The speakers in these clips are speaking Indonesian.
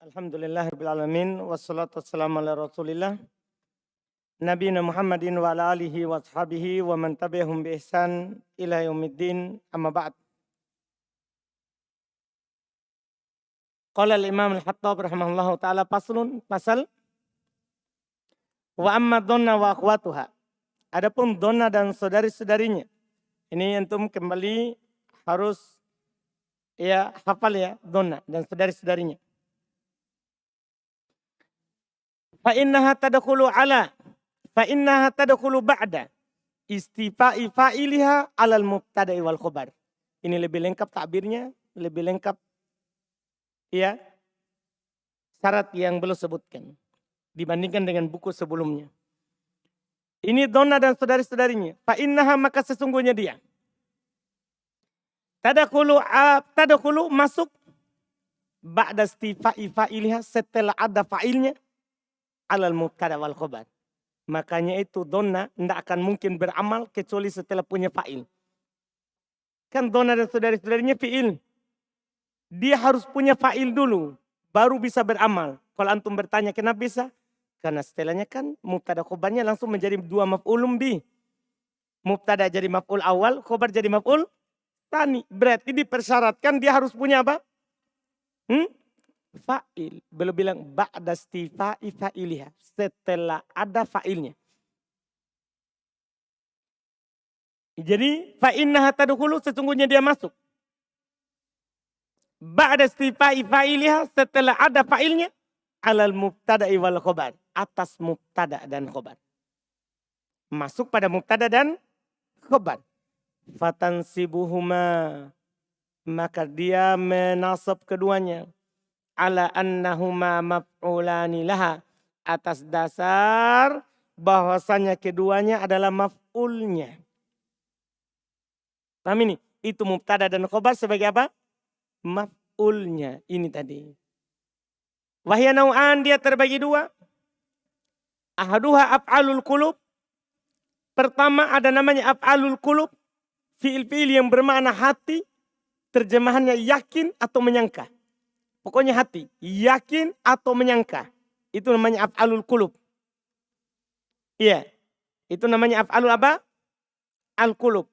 Alhamdulillahirabbil alamin wassalatu wassalamu ala Rasulillah nabiyina Muhammadin wa ala alihi wa ashabihi wa man tabi'ahum bi ihsan ila yaumiddin amma ba'd. Qala al-Imam Al-Hattab rahimahullahu taala pasal wa amma dhanna wa akhwatuha. Adapun dhanna dan saudari-saudarinya. Ini antum kembali harus hafal dhanna dan saudari-saudarinya. Fa innaha tadkhulu ba'da istifa'i fa'iliha 'alal mubtada'i wal khabar. Ini lebih lengkap takbirnya, lebih lengkap syarat yang belum sebutkan dibandingkan dengan buku sebelumnya. Ini dhanna dan saudari-saudarinya. Fa innaha maka sesungguhnya dia tadkhulu masuk ba'da istifa'i fa'iliha setelah ada fa'ilnya alal mubtada wal khabar. Makanya itu dhanna tidak akan mungkin beramal kecuali setelah punya fa'il. Kan dhanna dan saudari-saudarinya fi'il. Dia harus punya fa'il dulu baru bisa beramal. Kalau antum bertanya kenapa bisa? Karena setelahnya kan mubtada khabarnya langsung menjadi dua maf'ulun bih. Mubtada jadi maf'ul awal, khabar jadi maf'ul tsani. Berarti dipersyaratkan dia harus punya apa? Fa'il. Belum bilang ba'da istifa'i fa'iliha. Setelah ada fa'ilnya. Jadi fa'innaha tadkhulu sesungguhnya dia masuk. Ba'da istifa'i fa'iliha setelah ada fa'ilnya. Alal mubtada'i wal khobar. Atas mubtada dan khobar. Masuk pada mubtada dan khobar. Fatansibuhuma. Maka dia menasab keduanya. Ala annahuma maf'ulani laha, atas dasar bahwasanya keduanya adalah maf'ulnya. Paham ini? Itu mubtada dan khobar sebagai apa? Maf'ulnya. Ini tadi. Wahya nau'an, dia terbagi dua. Ahaduha af'alul qulub. Pertama ada namanya af'alul qulub. Fi'il-fi'il yang bermakna hati. Terjemahannya yakin atau menyangka. Pokoknya hati, yakin atau menyangka. Itu namanya af'alul qulub. Iya. Itu namanya af'alul apa? Al-qulub.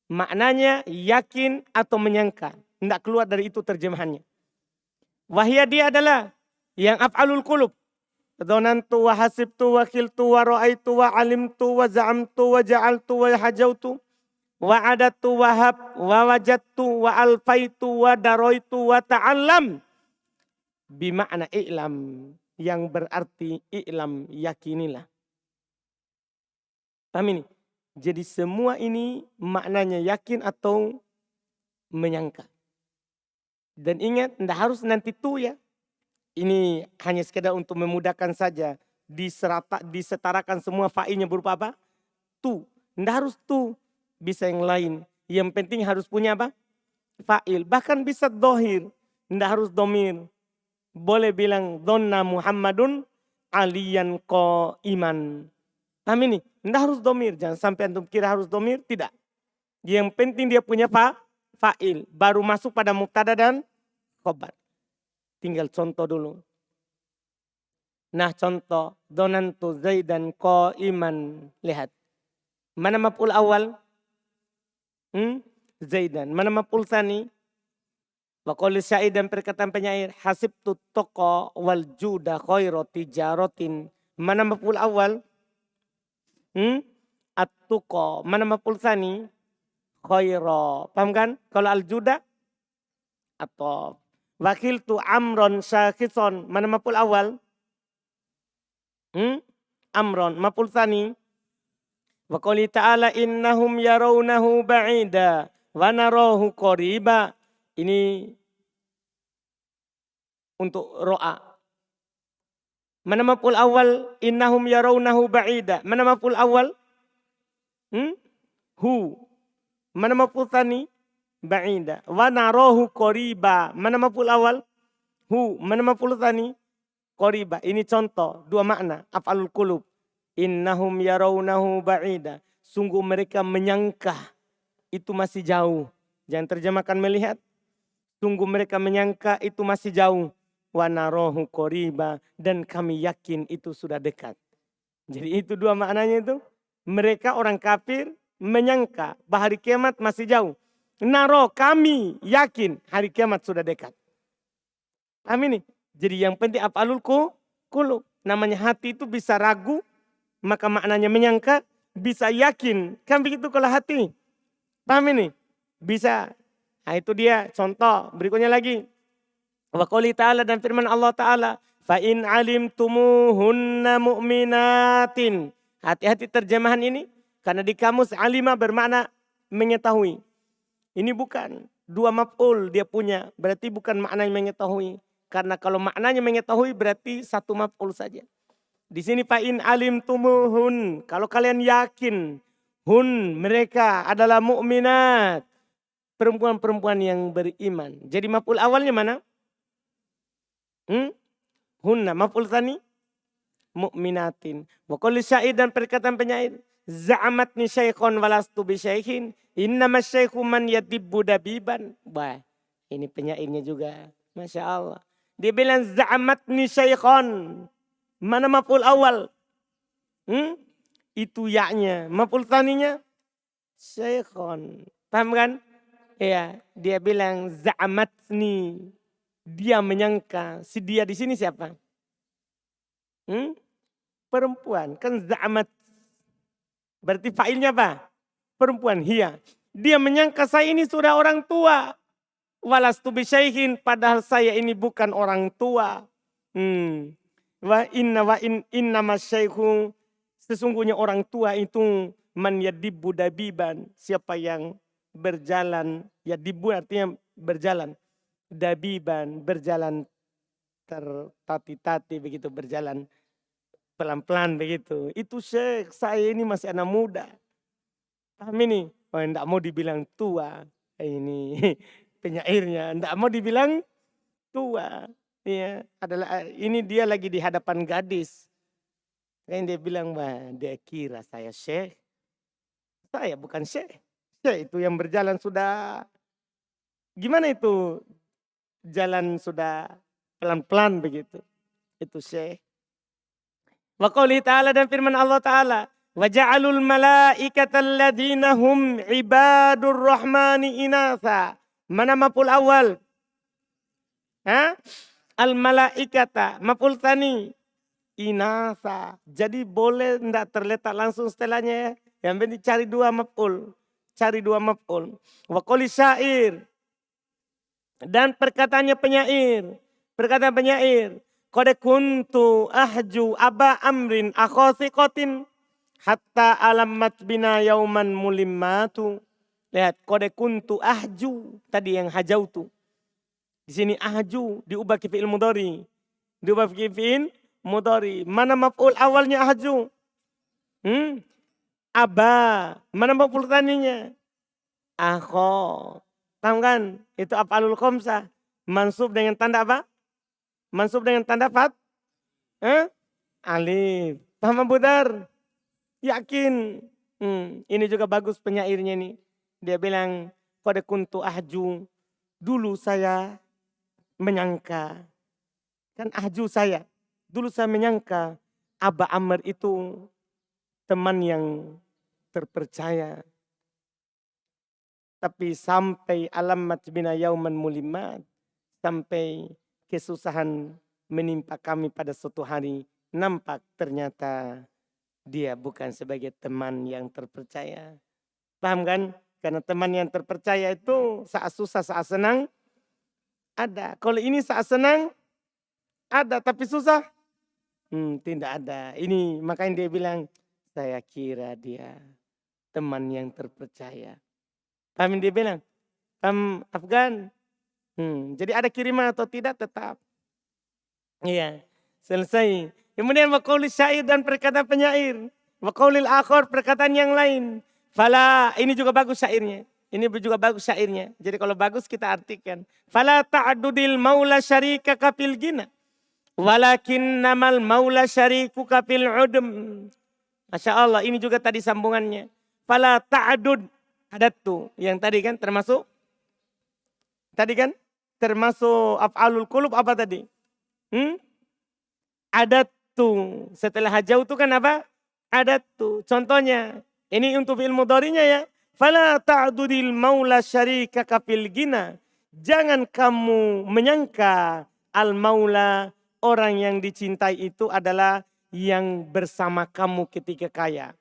Maknanya yakin atau menyangka. Tidak keluar dari itu terjemahannya. Wahya dia adalah yang af'alul qulub. Dhanantu wa hasibtu wa khiltu wa ra'aitu wa alimtu wa za'amtu wa ja'altu wa hajautu. Wa adatu wa hab wa wajadtu wa alfaitu wa daroitu wa ta'allam. Bima'na i'lam. Yang berarti i'lam, yakinilah. Paham ini? Jadi semua ini maknanya yakin atau menyangka. Dan ingat, tidak harus nanti tu ya. Ini hanya sekedar untuk memudahkan saja. Disetarakan semua fa'ilnya berupa apa? Tu. Tidak harus tu. Bisa yang lain. Yang penting harus punya apa? Fa'il. Bahkan bisa dohir. Tidak harus domir. Boleh bilang dhanna Muhammadun aliyan qa'iman. Paham ini? Tidak harus domir. Jangan sampai antum kira harus domir. Tidak. Yang penting dia punya fa'il. Baru masuk pada mubtada dan khobar. Tinggal contoh dulu. Nah contoh. Dhanantu Zaidan qa'iman. Lihat. Mana maf'ul awal? Zaidan. Mana maf'ul tsani? Wa qaul syair dan perkataan penyair. Hasibtu toqa wal juda khairu tijaratin. Mana maf'ul awal? At-tuqa. Mana maf'ul tsani? Khairu. Paham kan? Kalau al-juda atau wakiltu amron syakison. Mana maf'ul awal? Amron. Maf'ul tsani? Wa qouli ta'ala innahum yarawnahu ba'ida wa narahu qariba. Ini untuk ro'a. Mana maf'ul awal? Innahum yarawnahu ba'ida. Mana maf'ul awal? Hu. Mana maf'ul tsani? Ba'ida. Wa narahu qariba. Mana maf'ul awal? Hu. Mana maf'ul tsani? Qariba. Ini contoh dua makna af'alul qulub. Innahum yarawnahu ba'ida. Sungguh mereka menyangka itu masih jauh. Jangan terjemahkan melihat. Sungguh mereka menyangka itu masih jauh. wa narahu qariba, dan kami yakin itu sudah dekat. Jadi itu dua maknanya itu. Mereka orang kafir menyangka bahwa hari kiamat masih jauh. Naro, kami yakin hari kiamat sudah dekat. Paham ini? Jadi yang penting af'alul qulub. Namanya hati itu bisa ragu, maka maknanya menyangka, bisa yakin. Kan begitu kalau hati. Paham ini? Bisa. Nah itu dia contoh. Berikutnya lagi. Wa qouli ta'ala, dan firman Allah Ta'ala. Fa in alimtumuhunna mu'minatin. Hati-hati terjemahan ini. Karena di kamus alima bermakna mengetahui. Ini bukan dua maf'ul dia punya. Berarti bukan maknanya mengetahui. Karena kalau maknanya mengetahui berarti satu maf'ul saja. Di sini fa in alimtumuhun. Kalau kalian yakin. Hun, mereka adalah mu'minat. Perempuan-perempuan yang beriman. Jadi maf'ul awalnya mana? Hunna, maf'ul tsani mu'minatin. Wa qul syair, dan perkataan penyair. Za'amatni syaikhun walastu bi syaikhin. Innama syaikhu man yadibbu dabiban. Wah, ini penyairnya juga. Masya Allah. Dia bilang za'amatni syaikhun. Mana maf'ul awal? Itu yaknya. Maf'ul tsaninya syaikhun. Paham kan? Ya, dia bilang za'amatni. Dia menyangka. Si dia di sini siapa? Perempuan. Kan za'amat. Berarti fa'ilnya apa? Perempuan. Hiya. Dia menyangka saya ini sudah orang tua. Walastu bisyaihin. Padahal saya ini bukan orang tua. Wa inna masyaikhu. Sesungguhnya orang tua itu man yadibbu dabiban. Siapa yang berjalan. Yadibbu artinya berjalan. Dabiban. Berjalan tertati-tati begitu. Berjalan pelan-pelan begitu. Itu syekh, saya ini masih anak muda. Paham ini? Oh, enggak mau dibilang tua. Ini penyairnya. Enggak mau dibilang tua. Ya, adalah ini dia lagi di hadapan gadis. Kan dia bilang, wah, dia kira saya syekh. Saya bukan syekh. Syekh itu yang berjalan sudah. Gimana itu? Jalan sudah pelan-pelan begitu. Itu syekh. Wa qouli ta'ala, dan firman Allah Ta'ala. Wa ja'alul malaikata alladhina hum ibadur rahmani inatha. Mana maf'ul awal? Al malaikata. Maf'ul tsani. Inatha. Jadi boleh enggak terletak langsung setelahnya ya. Yang penting cari dua maf'ul. Cari dua maf'ul. Wa qouli syair. Dan perkataannya penyair. Perkataan penyair. Qad kuntu ahju aba amrin akhosiqatin hatta alamat bina yauman mulimmatu. Lihat, qad kuntu ahju, tadi yang hajautu. Di sini ahju diubah ke fi'il mudhari. Diubah ke fi'il mudhari. Mana maf'ul awalnya ahju? Aba. Mana maf'ul tsaninya? Akho. Paham kan? Itu af'alul khamsah. Mansub dengan tanda apa? Mansub dengan tanda fat? Alif. Paham Abu Dar? Yakin. Ini juga bagus penyairnya nih. Dia bilang, qad kuntu ahju. Dulu saya menyangka. Kan ahju saya. Dulu saya menyangka Aba Amr itu teman yang terpercaya. Tapi sampai alamat bina yauman mulimat. Sampai kesusahan menimpa kami pada suatu hari. Nampak ternyata dia bukan sebagai teman yang terpercaya. Paham kan? Karena teman yang terpercaya itu saat susah, saat senang ada. Kalau ini saat senang ada, tapi susah tidak ada. Ini makanya dia bilang, saya kira dia teman yang terpercaya. Paham dia bilang? Paham Afgan? Jadi ada kiriman atau tidak tetap. Iya, selesai. Kemudian wa qauli syair, dan perkataan penyair. Wa qaulil akhar, perkataan yang lain. Fala, ini juga bagus syairnya. Ini juga bagus syairnya. Jadi kalau bagus kita artikan. Fala ta'dudil maula syarikaka fil gina. Walakinnamal maula syarikuka fil udm. Masya Allah, ini juga tadi sambungannya. Fala ta'dud. Ada tuh, yang tadi kan termasuk. Tadi kan termasuk af'alul qulub apa tadi? Hmm? Adatu. Setelah hajau itu kan apa? Adatu. Contohnya. Ini untuk fi'il mudhari'nya ya. Fala ta'dudil maula syarikaka fil gina. Jangan kamu menyangka al-maula, orang yang dicintai itu adalah yang bersama kamu ketika kaya.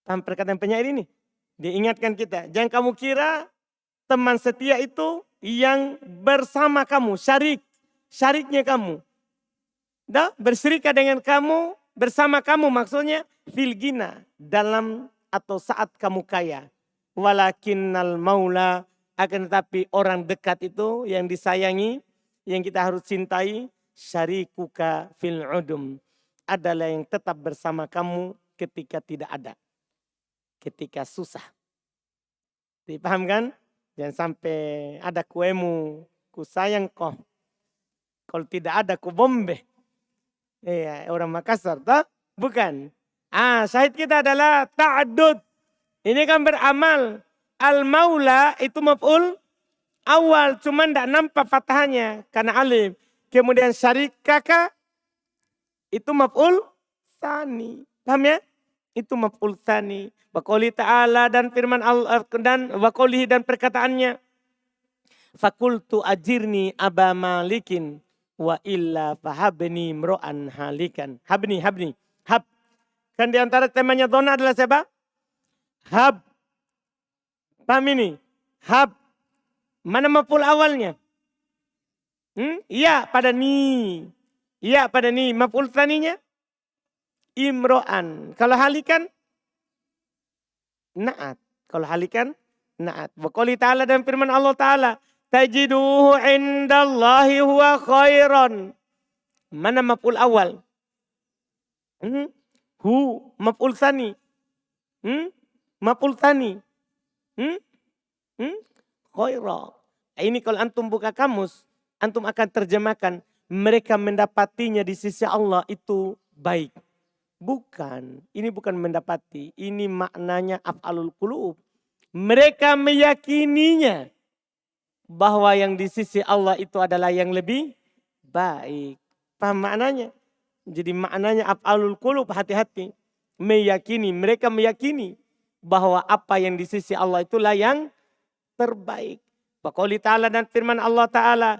Paham perkataan penyair ini? Diingatkan kita. Jangan kamu kira teman setia itu yang bersama kamu. Syariknya kamu. Berserikat dengan kamu, bersama kamu maksudnya fil gina. Dalam atau saat kamu kaya. Walakinnal maula, akan tetapi orang dekat itu yang disayangi, yang kita harus cintai, syarikuka fil udum, adalah yang tetap bersama kamu ketika tidak ada. Ketika susah. Dipaham kan? Jangan sampai ada kuemu, ku sayang kau. Kalau tidak ada ku bombe. Iya, orang Makassar toh? Bukan. Syahid kita adalah ta'adud. Ini kan beramal. Al-maula itu maf'ul awal. Cuman tidak nampak fathahnya. Karena alif. Kemudian syarikaka itu maf'ul tsani. Paham ya? Itu maf'ul tsani. Wa qouli ta'ala dan firman Allah dan wa qoulihi dan perkataannya. Fakultu ajirni aba malikin wa illa fahabni mro'an halikan. Habni. Hab. Kan diantara temanya dona adalah siapa? Hab. Paham ini? Hab. Mana maf'ul awalnya? Iya pada ni. Iya pada ni. Maf'ul tsaninya? Imro'an. Kalau halikan? Na'at. Kalau halikan? Na'at. Wa qouli ta'ala dan firman Allah Ta'ala. Tajiduhu indallahi huwa khairan. Mana maf'ul awal? Hu. Maf'ul tsani. Maf'ul tsani. Khaira. Ini kalau antum buka kamus, antum akan terjemahkan. Mereka mendapatinya di sisi Allah itu baik. Bukan. Ini bukan mendapati. Ini maknanya af'alul qulub. Mereka meyakininya. Bahwa yang di sisi Allah itu adalah yang lebih baik. Paham maknanya? Jadi maknanya af'alul qulub, hati-hati. Meyakini, mereka meyakini. Bahwa apa yang di sisi Allah itulah yang terbaik. Wa qouli ta'ala dan firman Allah Ta'ala.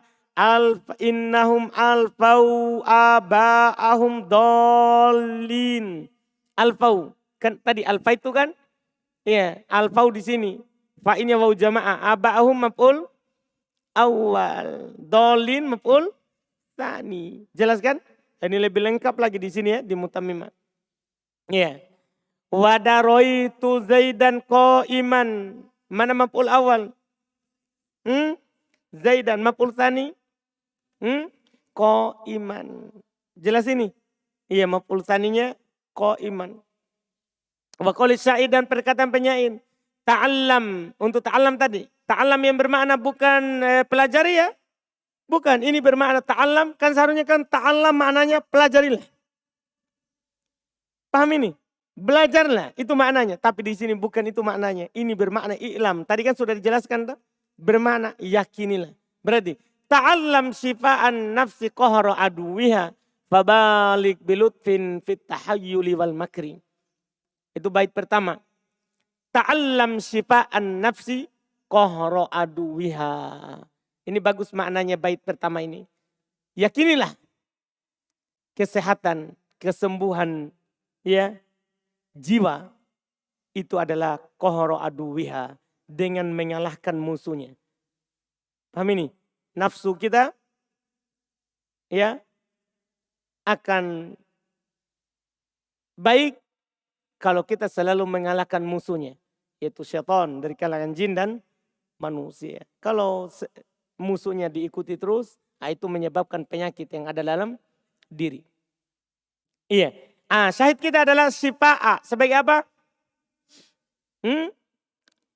Innahum alfau aba'ahum dolin. Alfau. Kan tadi alfa itu kan? Iya, alfau di sini. Fa'innya wau jama'ah. Aba'ahum maf'ul awal. Dolin maf'ul tsani. Jelas kan? Ini lebih lengkap lagi di sini ya, di Mutammimah. Iya. Wadaroitu Zaidan qa'iman. Mana maf'ul awal? Zaidan maf'ul tsani? Qa'iman. Jelas ini? Iya, maf'ul tsaninya qa'iman. Wa qouli syair dan perkataan penyair. Ta'allam. Untuk ta'allam tadi. Ta'allam yang bermakna bukan pelajari ya. Bukan, ini bermakna ta'allam. Kan seharusnya kan ta'allam maknanya pelajarilah. Paham ini? Belajarlah, itu maknanya. Tapi di sini bukan itu maknanya. Ini bermakna i'lam. Tadi kan sudah dijelaskan tuh. Bermakna yakinilah. Berarti ta'allam syifa'an nafsi qahra aduwiha. Fabalik bilutfin fit tahayyuli wal makri. Itu bait pertama. Ta'allam syifa'an nafsi qahra aduwiha. Ini bagus maknanya bait pertama ini. Yakinilah kesehatan, kesembuhan ya jiwa itu adalah qahra aduwiha, dengan mengalahkan musuhnya. Paham ini? Nafsu kita ya akan baik kalau kita selalu mengalahkan musuhnya, yaitu syaitan dari kalangan jin dan manusia. Kalau musuhnya diikuti terus, itu menyebabkan penyakit yang ada dalam diri. Iya. Syahid kita adalah sifa'a. Sebagai apa?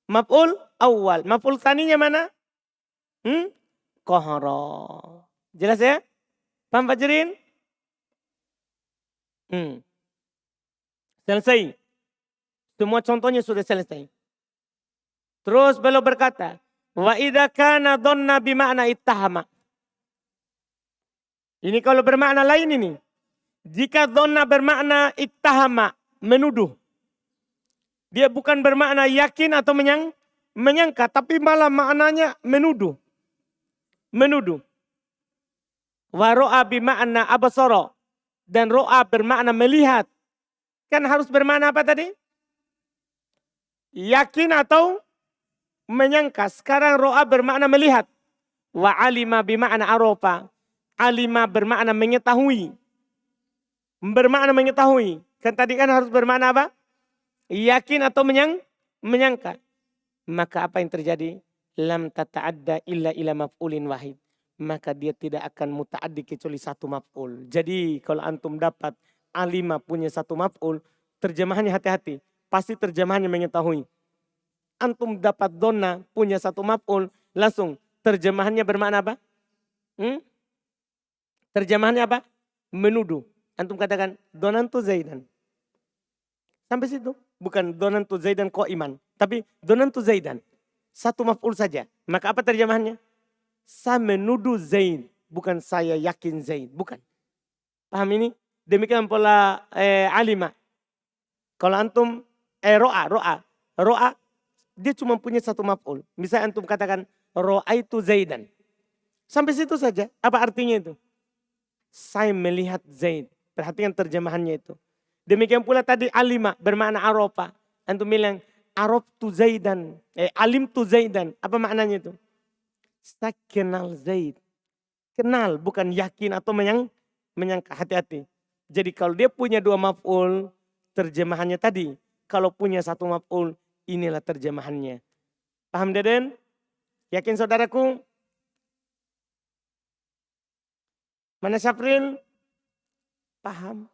Maf'ul awal. Maf'ul tsaninya mana? Qahara. Jelas ya? Paham Fajrin? Selesai. Semua contohnya sudah selesai. Terus beliau berkata, wa idza kana dhanna bima'na ittahama. Ini kalau bermakna lain ini. Jika dhanna bermakna ittahama, menuduh. Dia bukan bermakna yakin atau menyangka, tapi malah maknanya menuduh. Menuduh. Wa ro'a bimakna abasara. Dan ro'a bermakna melihat. Kan harus bermakna apa tadi? Yakin atau menyangka. Sekarang ro'a bermakna melihat. Wa alima bimakna arofa. Alima bermakna mengetahui. Bermakna mengetahui. Kan tadi kan harus bermakna apa? Yakin atau menyangka. Maka apa yang terjadi? Lam tata'adda illa ila maf'ulin wahid. Maka dia tidak akan muta'addi kecuali satu maf'ul. Jadi kalau antum dapat alima punya satu maf'ul, terjemahannya hati-hati. Pasti terjemahannya mengetahui. Antum dapat donna punya satu maf'ul, langsung terjemahannya bermakna apa? Terjemahannya apa? Menuduh. Antum katakan donantu Zaidan. Sampai situ. Bukan donantu Zaidan qa'iman. Tapi donantu Zaidan. Satu maf'ul saja. Maka apa terjemahannya? Saya menuduh Zaid. Bukan saya yakin Zaid. Bukan. Paham ini? Demikian pula alima. Kalau antum ro'a. Dia cuma punya satu maf'ul. Misalnya antum katakan ro'aitu Zaidan. Sampai situ saja. Apa artinya itu? Saya melihat Zaid. Perhatikan terjemahannya itu. Demikian pula tadi alima bermakna arofa. Antum bilang araftu Zaidan. Alimtu Zaidan. Apa maknanya itu? Saya kenal Zaid. Kenal bukan yakin atau menyangka. Hati-hati. Jadi kalau dia punya dua maf'ul, terjemahannya tadi. Kalau punya satu maf'ul, inilah terjemahannya. Paham Deden? Yakin saudaraku? Mana Syafril? Paham?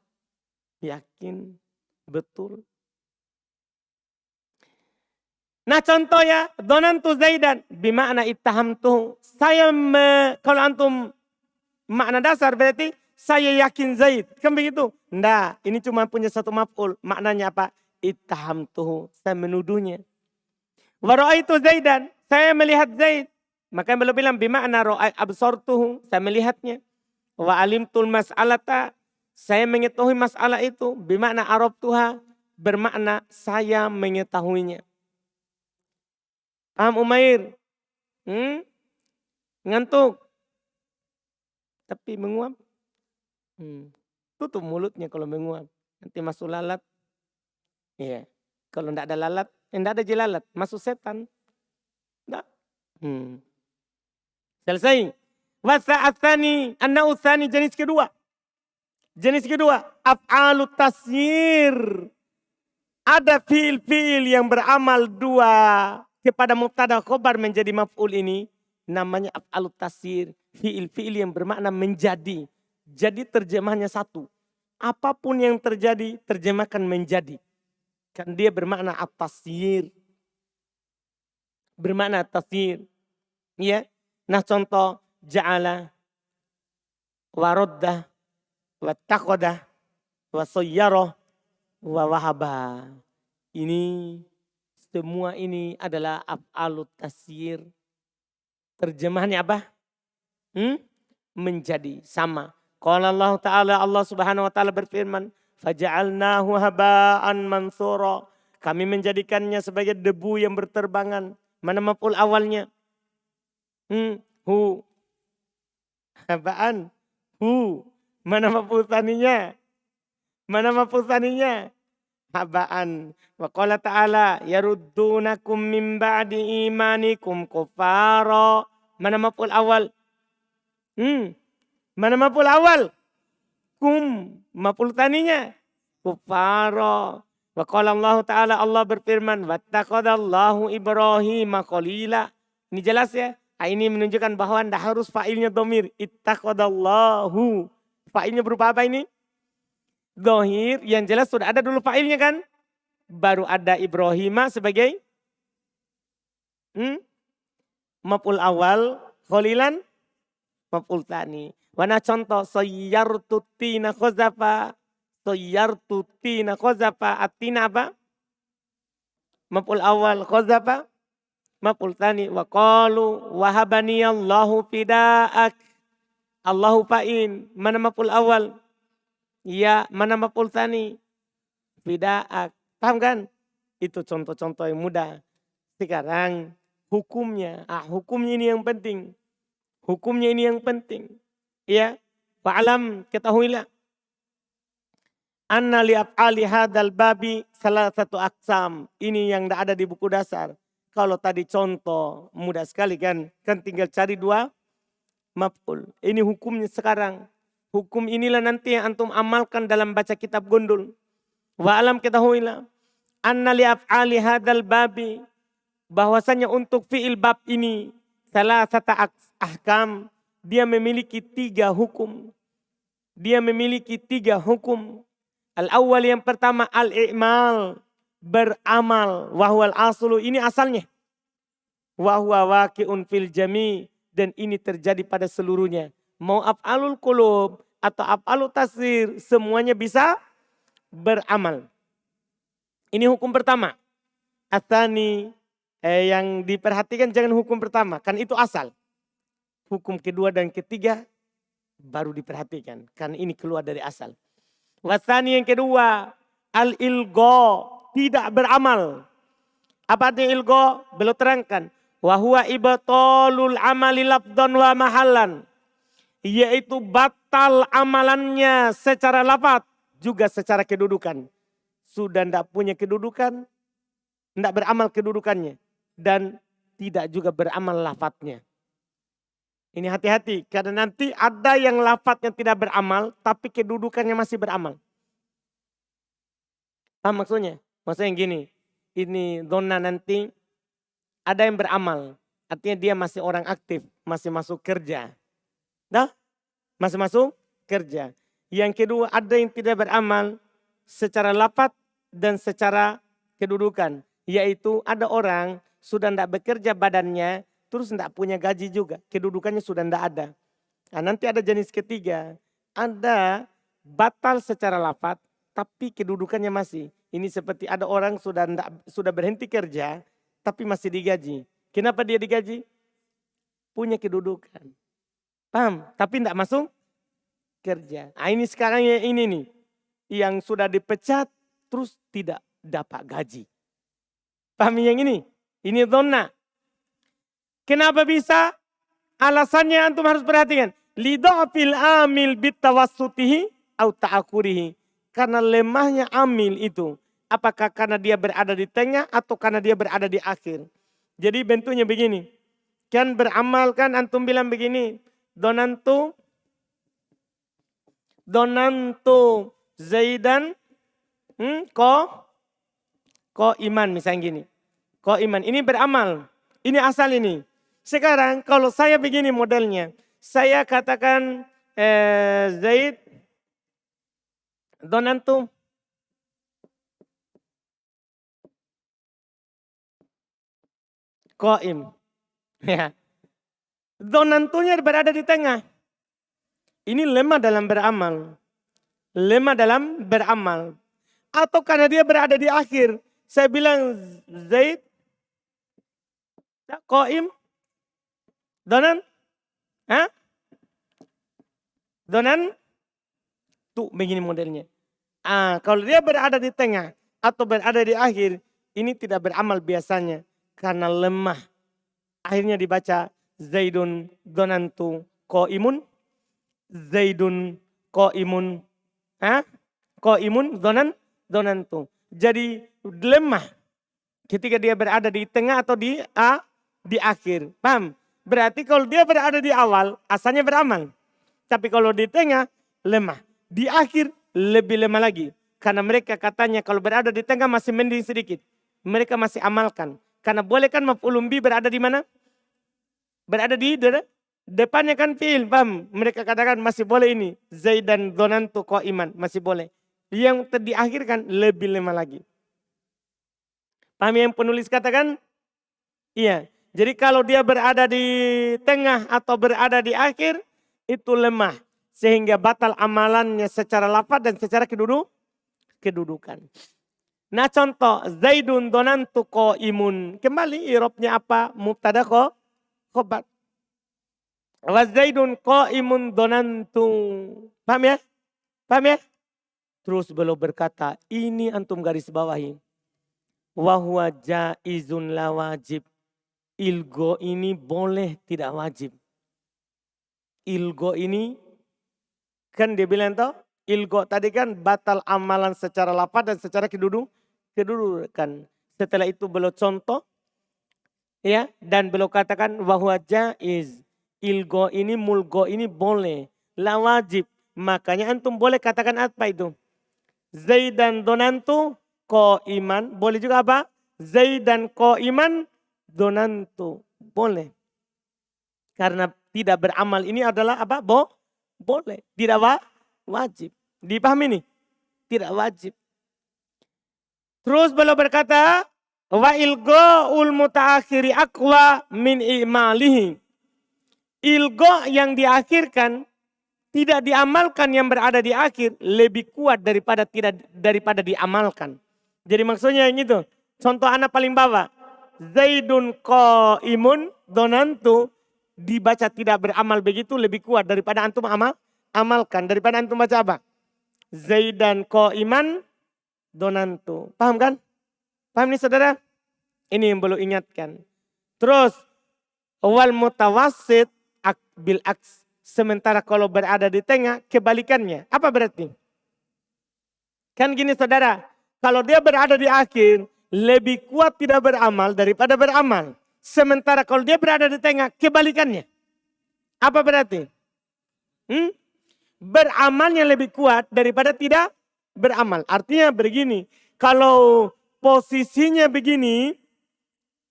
Yakin? Betul? Nah contoh ya, donantu Zaidan bimakna ittahamtuhu. Kalau antum makna dasar berarti saya yakin Zaid. Kan begitu? Nah, ini cuma punya satu maf'ul. Maknanya apa? Ittahamtuhu. Saya menuduhnya. Wa ra'aitu Zaidan. Saya melihat Zaid. Maka beliau bilang bimakna absartuhu. Saya melihatnya. Wa alimtul mas'alata. Saya mengetahui masalah itu. Bimakna arabtuha. Bermakna saya mengetahuinya. Paham Umair? Ngantuk. Tapi menguap. Tutup mulutnya kalau menguap. Nanti masuk lalat. Iya. Kalau tidak ada lalat, tidak ada jelalat. Masuk setan. Tidak. Selesai. Wasa'athani. An-na'uthani jenis kedua. Jenis kedua. Af'alut tasyir. Ada fiil-fiil yang beramal dua. Kepada mubtada khobar menjadi maf'ul ini. Namanya af'alut tasyir. Fiil-fiil yang bermakna menjadi. Jadi terjemahnya satu. Apapun yang terjadi, terjemahkan menjadi. Kan dia bermakna at-tasyir. Bermakna at-tasyir. Ya. Nah contoh. Ja'ala. Waroddah. Wattakodah. Wasoyyaroh. Wawahaba. Ini. Semua ini adalah af'alut tasyir. Terjemahannya apa? Menjadi. Sama. Qala Allah Ta'ala, Allah Subhanahu Wa Ta'ala berfirman, faja'alnahu haba'an mansura. Kami menjadikannya sebagai debu yang berterbangan. Mana maf'ul awalnya? Hu. Haba'an. Hu. Mana maf'ul tsaninya? Mana maf'ul tsaninya? Haba'an. Wa qala ta'ala, yaruddunakum min ba'di imanikum kuffara. Mana maf'ul awal? Mana maf'ul awal? Kum. Maf'ul tsaninya? Kuffara. Wa qala Allah Ta'ala, Allah berfirman, wattaqadallahu Ibrahim khalila. Ini jelas ya? Ini menunjukkan bahwa tidak harus fa'ilnya dhamir. Ittaqadallahu. Fa'ilnya berupa apa ini? Dhamir. Yang jelas sudah ada dulu fa'ilnya kan? Baru ada Ibrahim sebagai maf'ul awal. Khalilan maf'ul tsani. Wana contoh sayyartu tina khazafa. Sayyartu tina khazafa. Atina apa? Maf'ul awal khazafa. Maf'ul tsani. Wa qalu wahabani Allahu fida'ak. Allahu fa'in. Mana maf'ul awal? Ya, mana maf'ul tsani? Fida'ak. Paham kan? Itu contoh-contoh yang mudah. Sekarang hukumnya. Hukumnya ini yang penting. Hukumnya ini yang penting. Ya. Fa'alam, ketahuilah. Anna li'af'ali hadal babi salah satu aksam. Ini yang tidak ada di buku dasar. Kalau tadi contoh mudah sekali kan. Kan tinggal cari dua maf'ul. Ini hukumnya sekarang. Hukum inilah nanti yang antum amalkan dalam baca kitab Gondol. Wa'alam ketahuilah. Anna li'af'ali hadal babi. Bahwasanya untuk fi'il bab ini. Salah satu ahkam. Dia memiliki 3 hukum. Dia memiliki 3 hukum. Al-awwal yang pertama al-i'mal. Beramal. Wahwal aslu. Ini asalnya. Wahwa waqi'un fil jami'. Dan ini terjadi pada seluruhnya. Mau af'alul qulub atau af'alul tasir. Semuanya bisa beramal. Ini hukum pertama. Atsani. Yang diperhatikan jangan hukum pertama. Kan itu asal. Hukum kedua dan ketiga baru diperhatikan. Kan ini keluar dari asal. Wasani yang kedua. Al-ilgo. Tidak beramal. Apa artinya ilgo? Belum terangkan. Wahuwa ibatolul amali labdon wa mahalan. Yaitu batal amalannya secara lafaz. Juga secara kedudukan. Sudah tidak punya kedudukan. Tidak beramal kedudukannya. Dan tidak juga beramal lafadznya. Ini hati-hati. Karena nanti ada yang lafadznya tidak beramal. Tapi kedudukannya masih beramal. Paham maksudnya? Maksudnya gini. Ini donna nanti ada yang beramal. Artinya dia masih orang aktif. Masih masuk kerja. Dah? Masih masuk kerja. Yang kedua ada yang tidak beramal. Secara lafadz dan secara kedudukan. Yaitu ada orang sudah tidak bekerja badannya. Terus tidak punya gaji juga. Kedudukannya sudah tidak ada. Nah, nanti ada jenis ketiga. Ada batal secara lafadz. Tapi kedudukannya masih. Ini seperti ada orang sudah berhenti kerja. Tapi masih digaji. Kenapa dia digaji? Punya kedudukan. Paham? Tapi tidak masuk kerja. Nah, ini sekarang yang ini nih. Yang sudah dipecat. Terus tidak dapat gaji. Paham yang ini? Ini donna. Kenapa bisa? Alasannya antum harus perhatikan. Lidha'fil amil bitawassutihi au ta'akurihi. Karena lemahnya amil itu. Apakah karena dia berada di tengah atau karena dia berada di akhir. Jadi bentuknya begini. Kan beramal kan antum bilang begini. Donantu Zaidan ko iman misalnya gini. Ko iman ini beramal. Ini asal ini. Sekarang kalau saya begini modelnya. Saya katakan Zaid donantu qaim. Ya. Donantunya berada di tengah. Ini lemah dalam beramal. Lemah dalam beramal. Atau karena dia berada di akhir. Saya bilang Zaid qaim donan. Donan tuh begini modelnya. Kalau dia berada di tengah atau berada di akhir, ini tidak beramal biasanya karena lemah. Akhirnya dibaca Zaidun donantu qaimun. Zaidun qaimun. Qaimun donantu. Jadi lemah ketika dia berada di tengah atau di akhir. Paham? Berarti kalau dia berada di awal, asalnya beramal. Tapi kalau di tengah, lemah. Di akhir, lebih lemah lagi. Karena mereka katanya kalau berada di tengah masih mending sedikit. Mereka masih amalkan. Karena boleh kan maf'ulun bi berada di mana? Berada di depannya kan fi'il. Paham? Mereka katakan masih boleh ini. Zaidan donantu qaiman. Masih boleh. Yang diakhirkan lebih lemah lagi. Paham yang penulis katakan? Iya. Jadi kalau dia berada di tengah atau berada di akhir, itu lemah. Sehingga batal amalannya secara lafaz dan secara kedudukan. Nah contoh, Zaidun donantu qaimun. Kembali i'rabnya apa? Mubtada khobar. Wa Zaidun qa'imun donantu. Paham ya? Paham ya? Terus beliau berkata, ini antum garis bawahi. Wa huwa jaizun la wajib. Ilgo ini boleh tidak wajib. Ilgo ini kan dia bilang toh, ilgo tadi kan batal amalan secara lafaz dan secara kedudukan. Setelah itu beliau contoh ya, dan beliau katakan bahwa jaiz. Ilgo ini, mulgo ini boleh, la wajib. Makanya antum boleh katakan apa itu? Zaidan donantu ko iman. Boleh juga apa? Zaidan ko iman donantu. Boleh. Karena tidak beramal ini adalah apa? Boleh. Tidak wajib. Dipahami nih? Tidak wajib. Terus beliau berkata, wa ilgo'ul mutaakhiri aqwa min i'malihi. Ilgo yang diakhirkan, tidak diamalkan yang berada di akhir lebih kuat daripada diamalkan. Jadi maksudnya yang itu. Contoh anak paling bawah. Zaidun qa'imun donantu dibaca tidak beramal begitu lebih kuat daripada antum amalkan. Daripada antum baca apa? Zaidan qa'iman donantu. Paham kan? Paham nih saudara? Ini yang perlu ingatkan. Terus wal mutawassit bil aks. Sementara kalau berada di tengah kebalikannya. Apa berarti? Kan gini saudara. Kalau dia berada di akhir lebih kuat tidak beramal daripada beramal. Sementara kalau dia berada di tengah kebalikannya. Apa berarti? Beramalnya lebih kuat daripada tidak beramal. Artinya begini. Kalau posisinya begini.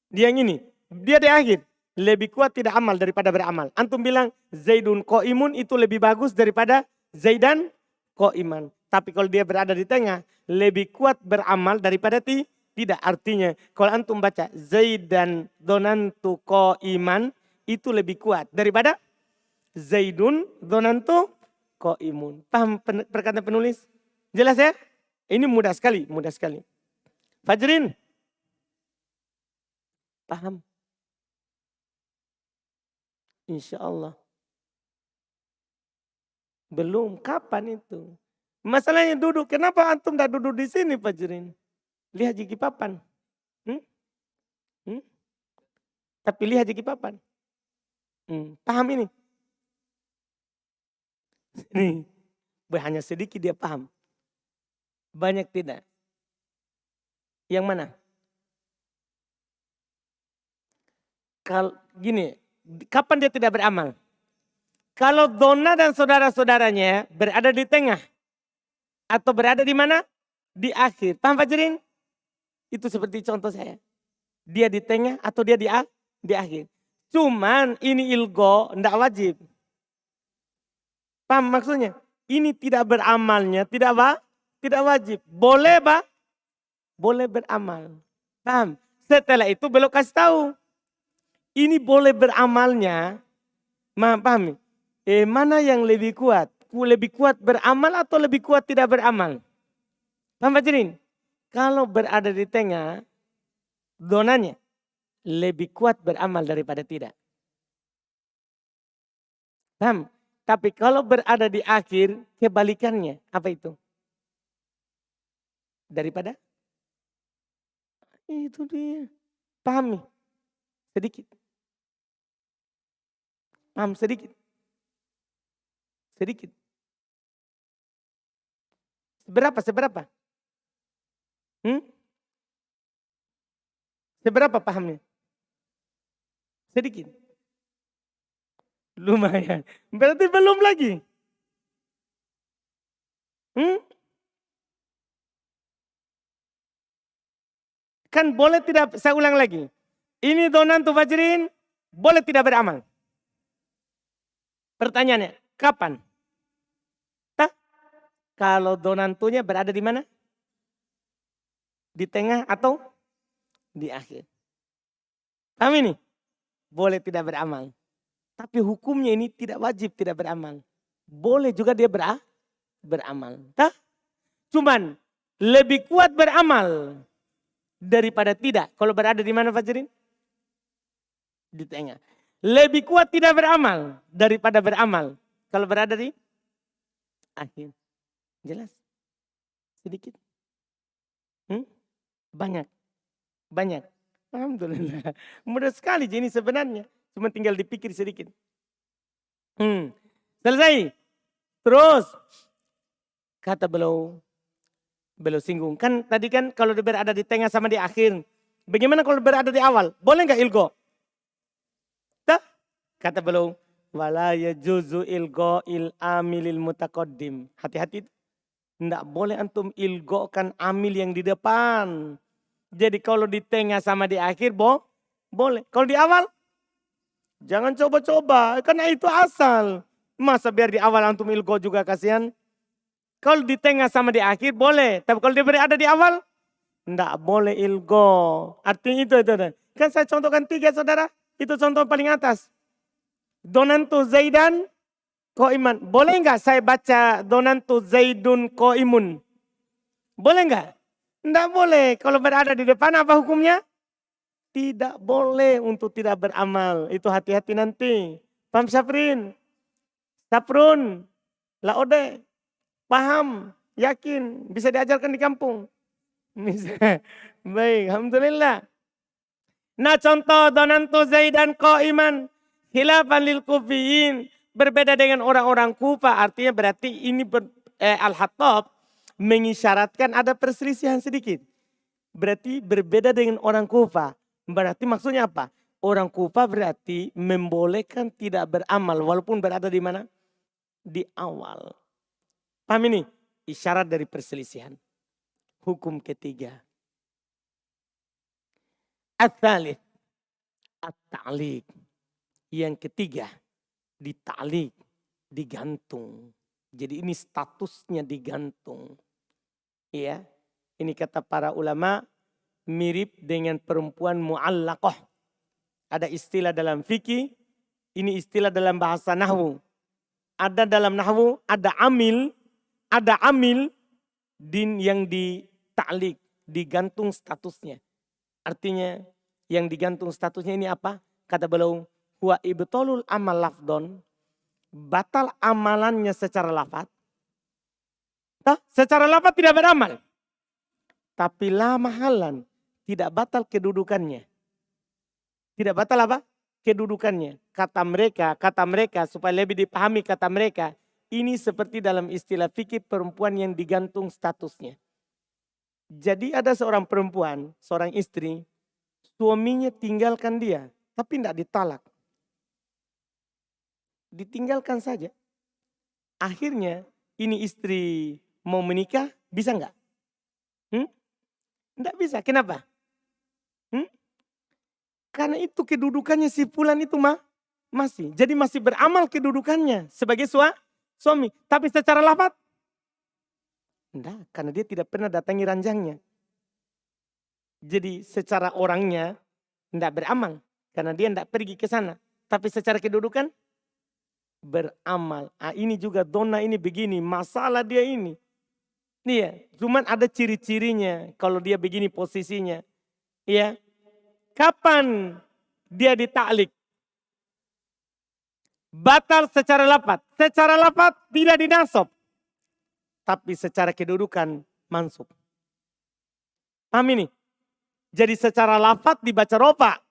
Dia yang ini. Dia di akhir. Lebih kuat tidak amal daripada beramal. Antum bilang Zaidun qa'imun itu lebih bagus daripada Zaidan qa'iman. Tapi kalau dia berada di tengah. Lebih kuat beramal daripada tidak. Artinya kalau antum baca Zaidan donantu qa'iman. Itu lebih kuat daripada Zaidun donantu qa'imun. Paham perkataan penulis? Jelas ya? Ini mudah sekali. Mudah sekali. Fajrin. Paham? Insya Allah. Belum. Kapan itu? Masalahnya duduk. Kenapa antum tidak duduk di sini Pak Jirin? Lihat gigi papan. Tapi lihat gigi papan. Paham ini? Hanya sedikit dia paham. Banyak tidak. Yang mana? Kalau gini. Kapan dia tidak beramal? Kalau Dona dan saudara-saudaranya berada di tengah. Atau berada di mana? Di akhir. Paham Pak Jirin? Itu seperti contoh saya. Dia di tengah atau dia di akhir. Cuman ini ilgo tidak wajib. Paham maksudnya? Ini tidak beramalnya. Tidak wajib. Boleh boleh beramal. Paham? Setelah itu belum kasih tahu. Ini boleh beramalnya, paham? Mana yang lebih kuat? Lebih kuat beramal atau lebih kuat tidak beramal? Paham Pak Jirin? Kalau berada di tengah, donanya lebih kuat beramal daripada tidak. Paham? Tapi kalau berada di akhir, kebalikannya. Apa itu? Daripada? Itu dia. Pahami? Sedikit. Paham sedikit? Sedikit. Seberapa? Seberapa pahamnya? Sedikit. Lumayan. Berarti belum lagi. Kan boleh tidak, saya ulang lagi. Ini donantu Fajrin, boleh tidak beramal? Pertanyaannya, kapan? Kalau donantunya berada di mana? Di tengah atau di akhir? Paham ini? Boleh tidak beramal. Tapi hukumnya ini tidak wajib tidak beramal. Boleh juga dia beramal. Cuman lebih kuat beramal daripada tidak. Kalau berada di mana Fajrin? Di tengah. Lebih kuat tidak beramal daripada beramal. Kalau berada di akhir. Jelas? Sedikit? Banyak. Banyak. Alhamdulillah. Mudah sekali ini sebenarnya. Cuma tinggal dipikir sedikit. Selesai. Terus. Kata beliau singgung. Kan tadi kan kalau berada di tengah sama di akhir. Bagaimana kalau berada di awal? Boleh nggak ilgo? Tak? Kata beliau. Wala yajuzu ilgo il amilil mutaqaddim. Hati-hati. Tidak boleh antum ilgokan amil yang di depan. Jadi kalau di tengah sama di akhir boleh. Kalau di awal. Jangan coba-coba. Karena itu asal. Masa biar di awal antum ilgo juga kasihan. Kalau di tengah sama di akhir boleh. Tapi kalau dia berada di awal. Tidak boleh ilgo. Artinya itu. Kan saya contohkan 3 saudara. Itu contoh paling atas. Donantu Zaidan Koiman. Boleh enggak saya baca Donantu Zaidun Koimun? Boleh enggak? Tidak boleh. Kalau berada di depan apa hukumnya? Tidak boleh untuk tidak beramal. Itu hati-hati nanti. Paham Syafrin? Saprun? Laode? Paham, yakin, bisa diajarkan di kampung. Baik, alhamdulillah. Nah contoh donantu Zaidan Qaiman khilafan lil kufiyin, berbeda dengan orang-orang Kufa, artinya berarti ini Al-Hattab mengisyaratkan ada perselisihan sedikit. Berarti berbeda dengan orang Kufa. Berarti maksudnya apa? Orang Kufa berarti membolehkan tidak beramal walaupun berada di mana? Di awal. Paham ini? Isyarat dari perselisihan. Hukum ketiga. At-thalith. At-ta'liq. Yang ketiga. Dita'liq. Digantung. Jadi ini statusnya digantung. Ya. Ini kata para ulama. Mirip dengan perempuan mu'allaqah. Ada istilah dalam fikih. Ini istilah dalam bahasa nahwu. Ada dalam nahwu. Ada amil. Ada amil din yang dita'liq, digantung statusnya. Artinya yang digantung statusnya ini apa? Kata beliau, huwa ibtalul amal lafdon, batal amalannya secara lafaz. Secara lafaz tidak beramal. Tapi la mahalan, tidak batal kedudukannya. Tidak batal apa? Kedudukannya. Kata mereka supaya lebih dipahami kata mereka. Ini seperti dalam istilah fikih perempuan yang digantung statusnya. Jadi ada seorang perempuan, seorang istri, suaminya tinggalkan dia, tapi tidak ditalak. Ditinggalkan saja. Akhirnya ini istri mau menikah, bisa enggak? Tidak bisa, kenapa? Karena itu kedudukannya si fulan itu masih. Jadi masih beramal kedudukannya sebagai suami, tapi secara lafaz enggak, karena dia tidak pernah datangi ranjangnya. Jadi secara orangnya enggak beramal, karena dia enggak pergi ke sana. Tapi secara kedudukan beramal. Ini juga dona ini begini, masalah dia ini. Iya, cuman ada ciri-cirinya kalau dia begini posisinya. Iya. Kapan dia ditaklik? Batal secara lafaz. Secara lafaz tidak dinasob. Tapi secara kedudukan mansub. Paham ini? Jadi secara lafaz dibaca rofa.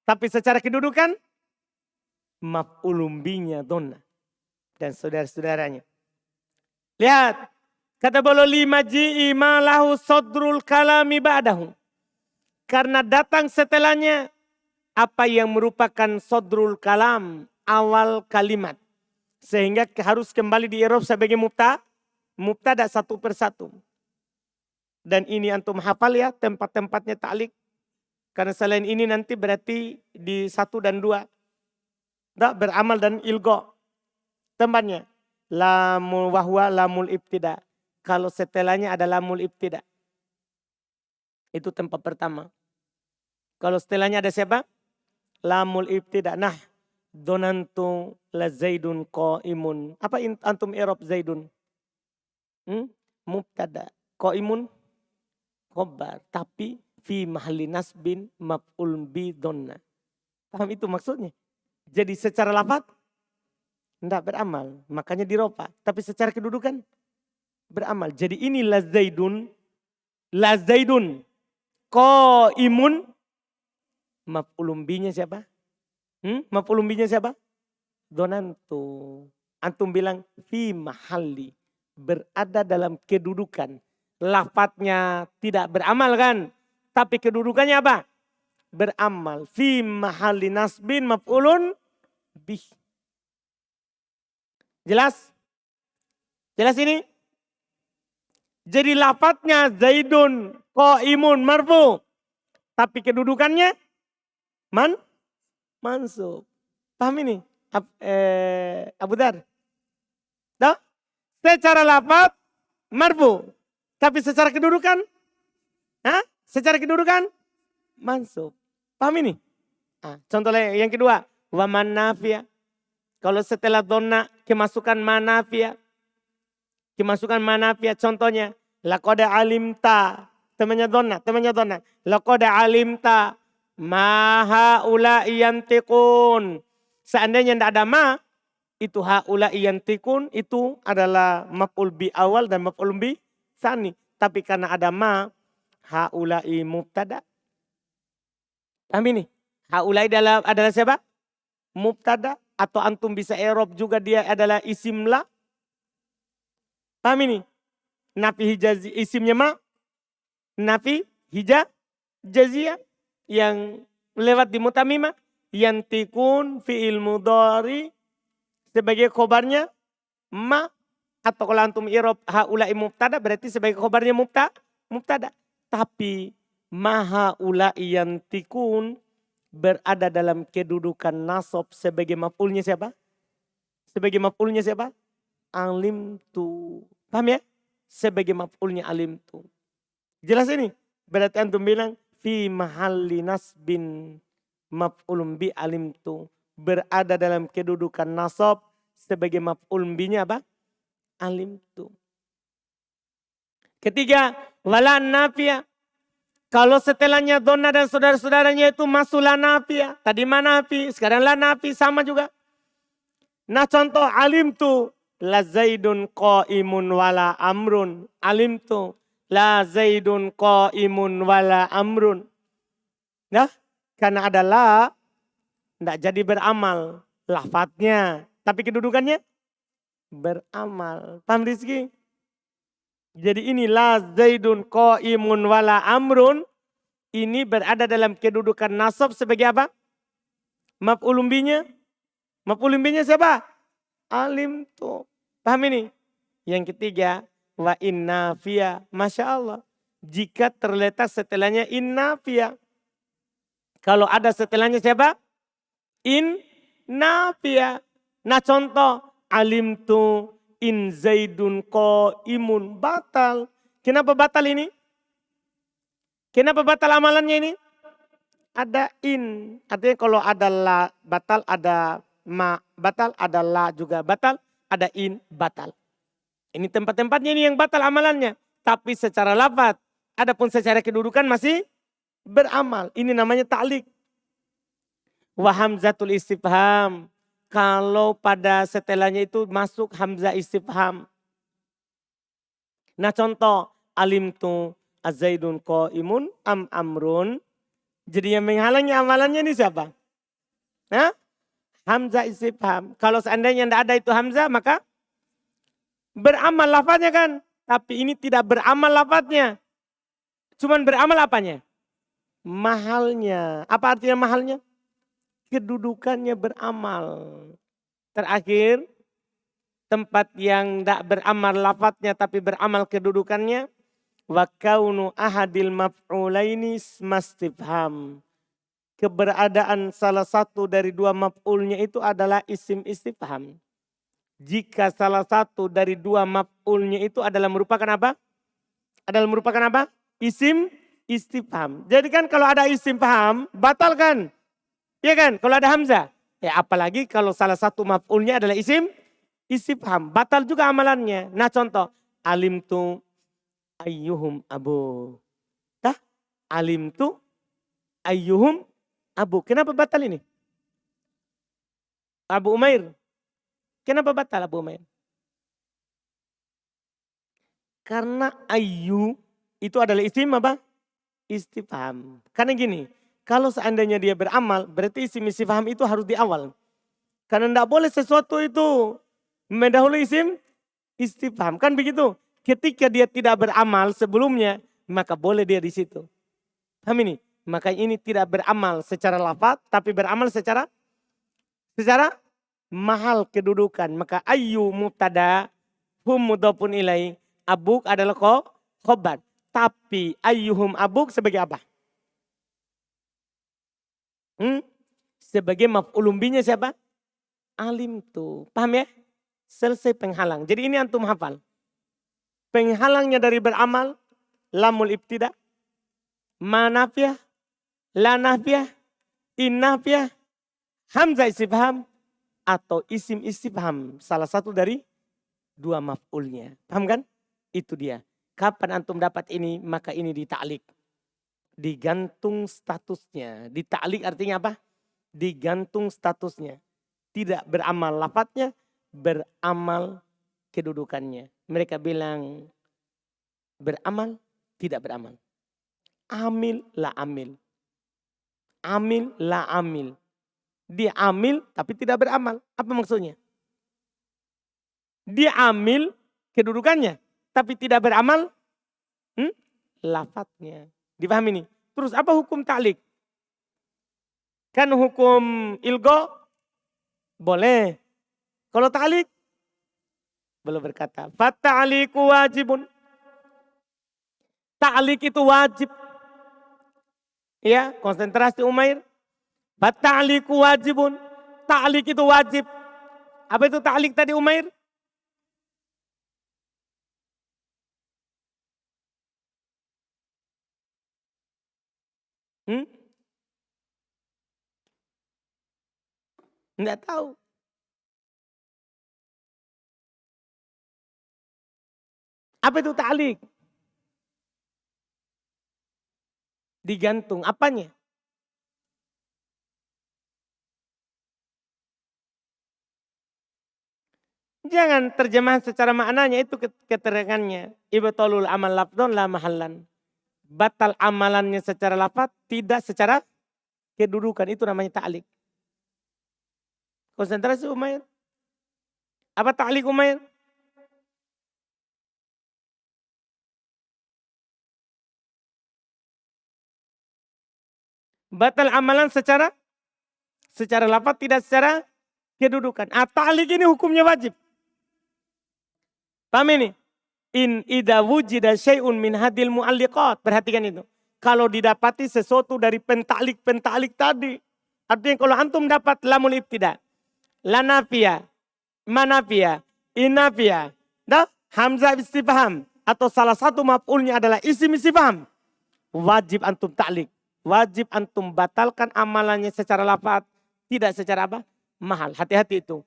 Tapi secara kedudukan maf'ulun bihi donna. Dan saudara-saudaranya. Lihat. Kata beliau lima ji'i ma lahu sadrul kalami ba'dahu. Karena datang setelahnya apa yang merupakan sadrul kalam. Awal kalimat. Sehingga harus kembali di i'rab sebagai mubtada satu persatu. Dan ini antum hafal ya tempat-tempatnya ta'liq. Karena selain ini nanti berarti di 1 dan 2. Beramal dan ilgo. Tempatnya. Lamul wahwa lamul ibtida. Kalau setelahnya ada lamul ibtida. Itu tempat pertama. Kalau setelahnya ada siapa? Lamul ibtida. Nah. Donantu la zaidun qaimun. Apa antum i'rab zaidun? Mubtada. Qaimun khobar. Tapi fi mahalli nasbin maf'ul bi donna. Paham itu maksudnya? Jadi secara lafaz tidak beramal. Makanya diropa. Tapi secara kedudukan beramal. Jadi ini la Zaidun. La Zaidun. Qaimun. Maf'ulun bihi-nya siapa? Maf'ulun bihi-nya siapa? Donantu. Antum bilang fi mahalli. Berada dalam kedudukan. Lafadznya tidak beramal kan. Tapi kedudukannya apa? Beramal. Fi mahalli nasbin maf'ulun bih. Jelas? Jelas ini? Jadi lafadznya Zaidun qaimun marfu. Tapi kedudukannya mansub. Paham ini? Abu Dar? Tahu? Secara lafaz marfu. Tapi secara kedudukan? Secara kedudukan? Mansub. Paham ini? Contoh yang kedua. Wa manafiyah. Kalau setelah donna kemasukan manafiyah. Kemasukan manafiyah contohnya. Laqad alimta. Temannya donna. Laqad alimta. Ma haula'i yantiqun. Seandainya tidak ada ma, itu haula'i yantiqun itu adalah maf'ul bi awal dan maf'ul bi tsani. Tapi karena ada ma, haula'i mubtada. Paham ini? Haula'i adalah siapa? Mubtada. Atau antum bisa i'rab juga dia adalah isim la. Paham ini? Nafi hijazi isimnya ma. Nafi hijaziyah. Yang lewat di mutamimah. Yantikun fi'il mudhari. Sebagai khobarnya ma. Atau kalau antum i'rab haula'i mubtada. Berarti sebagai khobarnya mubtada. Tapi ma haula'i yantikun. Berada dalam kedudukan nasab sebagai maf'ulnya siapa? Sebagai maf'ulnya siapa? Alim tu. Paham ya? Sebagai maf'ulnya alim tu. Jelas ini? Berarti antum bilang fi mahalli nasbin maf'ulun bi alim tu. Berada dalam kedudukan nasab sebagai maf'ul binya apa? Alim tu. Ketiga, wala nafiyah. Kalau setelahnya donna dan saudara-saudaranya itu masuk la nafiyah. Tadi ma nafi, sekarang la nafi sama juga. Nah contoh alim tu. La Zaidun qaimun wala amrun. Alim tu. La Zaidun qaimun wala amrun. Nah, karena ada la, tidak jadi beramal. Lafadznya. Tapi kedudukannya beramal. Paham Rizki? Jadi ini la Zaidun qaimun wala amrun. Ini berada dalam kedudukan nasab sebagai apa? Maf'ulun bihi-nya. Maf'ulun bihi-nya siapa? Alim tu. Paham ini? Yang ketiga. Wa inna fiya. Masya Allah. Jika terletak setelahnya inna fiya. Kalau ada setelahnya siapa? Inna fiya. Nah contoh. Alim tu in Zaidun qaimun. Batal. Kenapa batal ini? Kenapa batal amalannya ini? Ada in. Artinya kalau ada la batal, ada ma batal, ada la juga batal, ada in batal. Ini tempat-tempatnya ini yang batal amalannya. Tapi secara lafaz, adapun secara kedudukan masih beramal. Ini namanya ta'liq. Wa hamzatul istifham. Kalau pada setelahnya itu masuk hamzah istifham. Nah contoh, alim tu azaidun qaimun am amrun. Jadi yang menghalangi amalannya ini siapa? Hamzah istifham. Kalau seandainya tidak ada itu hamzah maka beramal lafadznya kan. Tapi ini tidak beramal lafadznya. Cuman beramal apanya? Mahalnya. Apa artinya mahalnya? Kedudukannya beramal. Terakhir, tempat yang tidak beramal lafadznya tapi beramal kedudukannya. Wa kaunu ahadil maf'ulaini mastifham. Keberadaan salah satu dari dua maf'ulnya itu adalah isim istifham. Jika salah satu dari dua maf'ulnya itu adalah merupakan apa? Adalah merupakan apa? Isim istifham. Jadi kan kalau ada isim faham, batal kan? Iya kan? Kalau ada hamzah. Ya apalagi kalau salah satu maf'ulnya adalah isim istifham. Batal juga amalannya. Nah contoh. Alim tu ayyuhum abu. Alim tu ayyuhum abu. Kenapa batal ini? Abu Umair. Kenapa batal Abu Umair? Karena ayu itu adalah isim apa? Istifham. Karena gini, kalau seandainya dia beramal, berarti isim istifham itu harus di awal. Karena tidak boleh sesuatu itu mendahului isim istifham. Kan begitu? Ketika dia tidak beramal sebelumnya, maka boleh dia di situ. Paham ini? Maka ini tidak beramal secara lafaz, tapi beramal secara mahal kedudukan. Maka ayu mubtada, hum mudhafun ilaih, abuk adalah khobar. Tapi ayyuhum abuk sebagai apa? Sebagai maf'ulun bihi siapa? Alim tuh. Paham ya? Selesai penghalang. Jadi ini antum hafal. Penghalangnya dari beramal, lamul ibtida, ma nafiyah, la nafiyah, in nafiyah, hamzah istifham, atau isim istifham. Salah satu dari dua maf'ulnya. Paham kan? Itu dia. Kapan antum dapat ini, maka ini dita'lik. Digantung statusnya. Dita'lik artinya apa? Digantung statusnya. Tidak beramal lafadznya, beramal kedudukannya. Mereka bilang beramal, tidak beramal. Amil la amil. Amil la amil. Dia amil tapi tidak beramal. Apa maksudnya? Dia amil kedudukannya tapi tidak beramal lafadznya. Dipahami ini? Terus apa hukum ta'lik? Kan hukum ilgo boleh. Kalau ta'lik belum berkata. Fata'liku wajibun. Ta'lik itu wajib. Ya, konsentrasi Umair. Fata'liku wajibun. Ta'lik itu wajib. Apa itu ta'lik tadi Umair? Enggak tahu. Apa itu ta'lik? Digantung. Apanya? Jangan terjemahan secara maknanya, itu keterangannya. Ibtalul amal lafdon la mahallan. Batal amalannya secara lafaz, tidak secara kedudukan. Itu namanya ta'lik. Konsentrasi Umair. Apa ta'lik Umair? Batal amalan secara lafaz, tidak secara kedudukan. Ta'lik ini hukumnya wajib. Paham ini? In idza wujida syai'un min hadil mu'alliqat. Perhatikan itu. Kalau didapati sesuatu dari pentaklik tadi. Artinya kalau antum dapat lamul ibtida, la nafiyah, ma nafiyah, in nafiyah, hamzah istifham, atau salah satu maf'ulnya adalah isim istifham, wajib antum ta'lik. Wajib antum batalkan amalannya secara lafaz, tidak secara apa? Mahal. Hati-hati itu.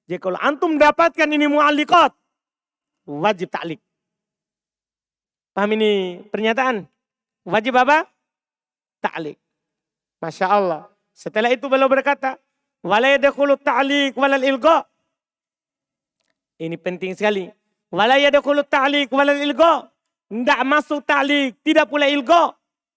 Jadi kalau antum dapatkan ini mu'alliqat, wajib ta'lik. Paham ini pernyataan? Wajib apa? Ta'lik. Masya Allah. Setelah itu beliau berkata, wala yadkhulu ta'lik walal ilqa. Ini penting sekali. Wala yadkhulu ta'lik walal ilqa. Tidak masuk ta'lik, tidak pula ilqa.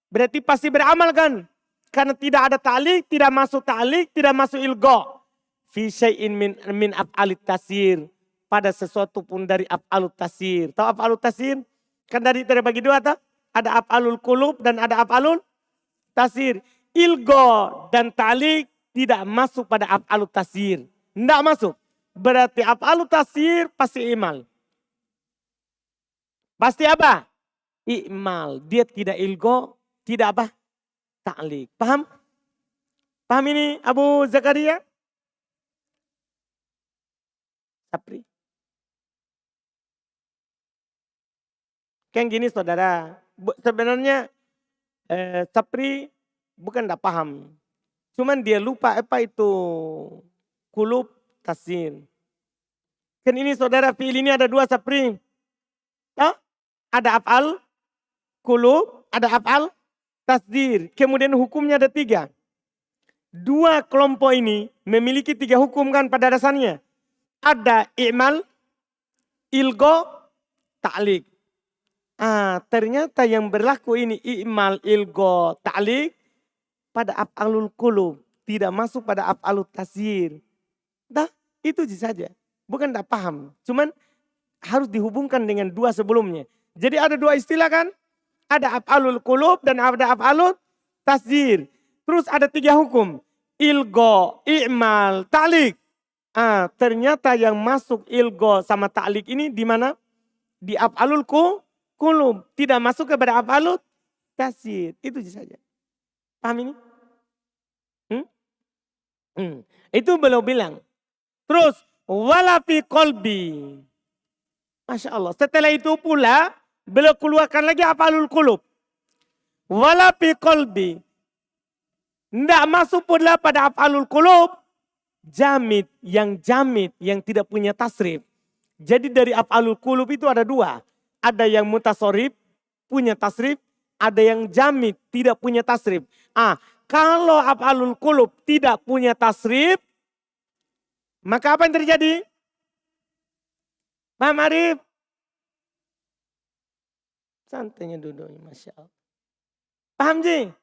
Berarti pasti beramal kan? Karena tidak ada ta'lik, tidak masuk ta'lik, tidak masuk ilqa. Fi syai'in min af'alit tasir. Pada sesuatu pun dari af'alut tasir. Tahu af'alut tasir? Kan dari terbagi dua tak? Ada af'alul qulub dan ada af'alul tasir. Ilgo dan ta'lik tidak masuk pada af'alut tasir. Tidak masuk. Berarti af'alut tasir pasti imal. Pasti apa? Imal. Dia tidak ilgo, tidak apa? Ta'lik. Paham? Paham ini Abu Zakaria? Sapri. Kan gini saudara, sebenarnya Sapri bukan tidak paham. Cuman dia lupa apa itu kulub tasir. Kan ini saudara fi'il ini ada dua Sapri. Ada af'al kulub, ada af'al tasdir. Kemudian hukumnya ada tiga. Dua kelompok ini memiliki 3 hukum kan pada dasarnya. Ada i'mal, ilgo, ta'liq. Ternyata yang berlaku ini i'mal, ilgo, ta'liq pada af'alul qulub. Tidak masuk pada af'alut tasyir. Dah, itu saja. Bukan tidak paham. Cuman harus dihubungkan dengan 2 sebelumnya. Jadi ada 2 istilah kan? Ada af'alul qulub dan ada af'alut tasyir. Terus ada 3 hukum. Ilgo, i'mal, ta'liq. Ternyata yang masuk ilgo sama ta'liq ini di mana? Di af'alul qulub. Tidak masuk kepada af'alut tasyir. Itu saja. Paham ini? Itu beliau bilang. Terus wala fi qalbi. Masya Allah. Setelah itu pula beliau keluarkan lagi af'alul qulub. Wala fi qalbi. Tidak masuk pula pada af'alul qulub. Jamid yang tidak punya tasrif. Jadi dari af'alul qulub itu ada 2. Ada yang mutasorif punya tasrif. Ada yang jamid tidak punya tasrif. Kalau af'alul qulub tidak punya tasrif, maka apa yang terjadi? Paham Arif? Santainya duduk, Masya Allah. Paham Ji?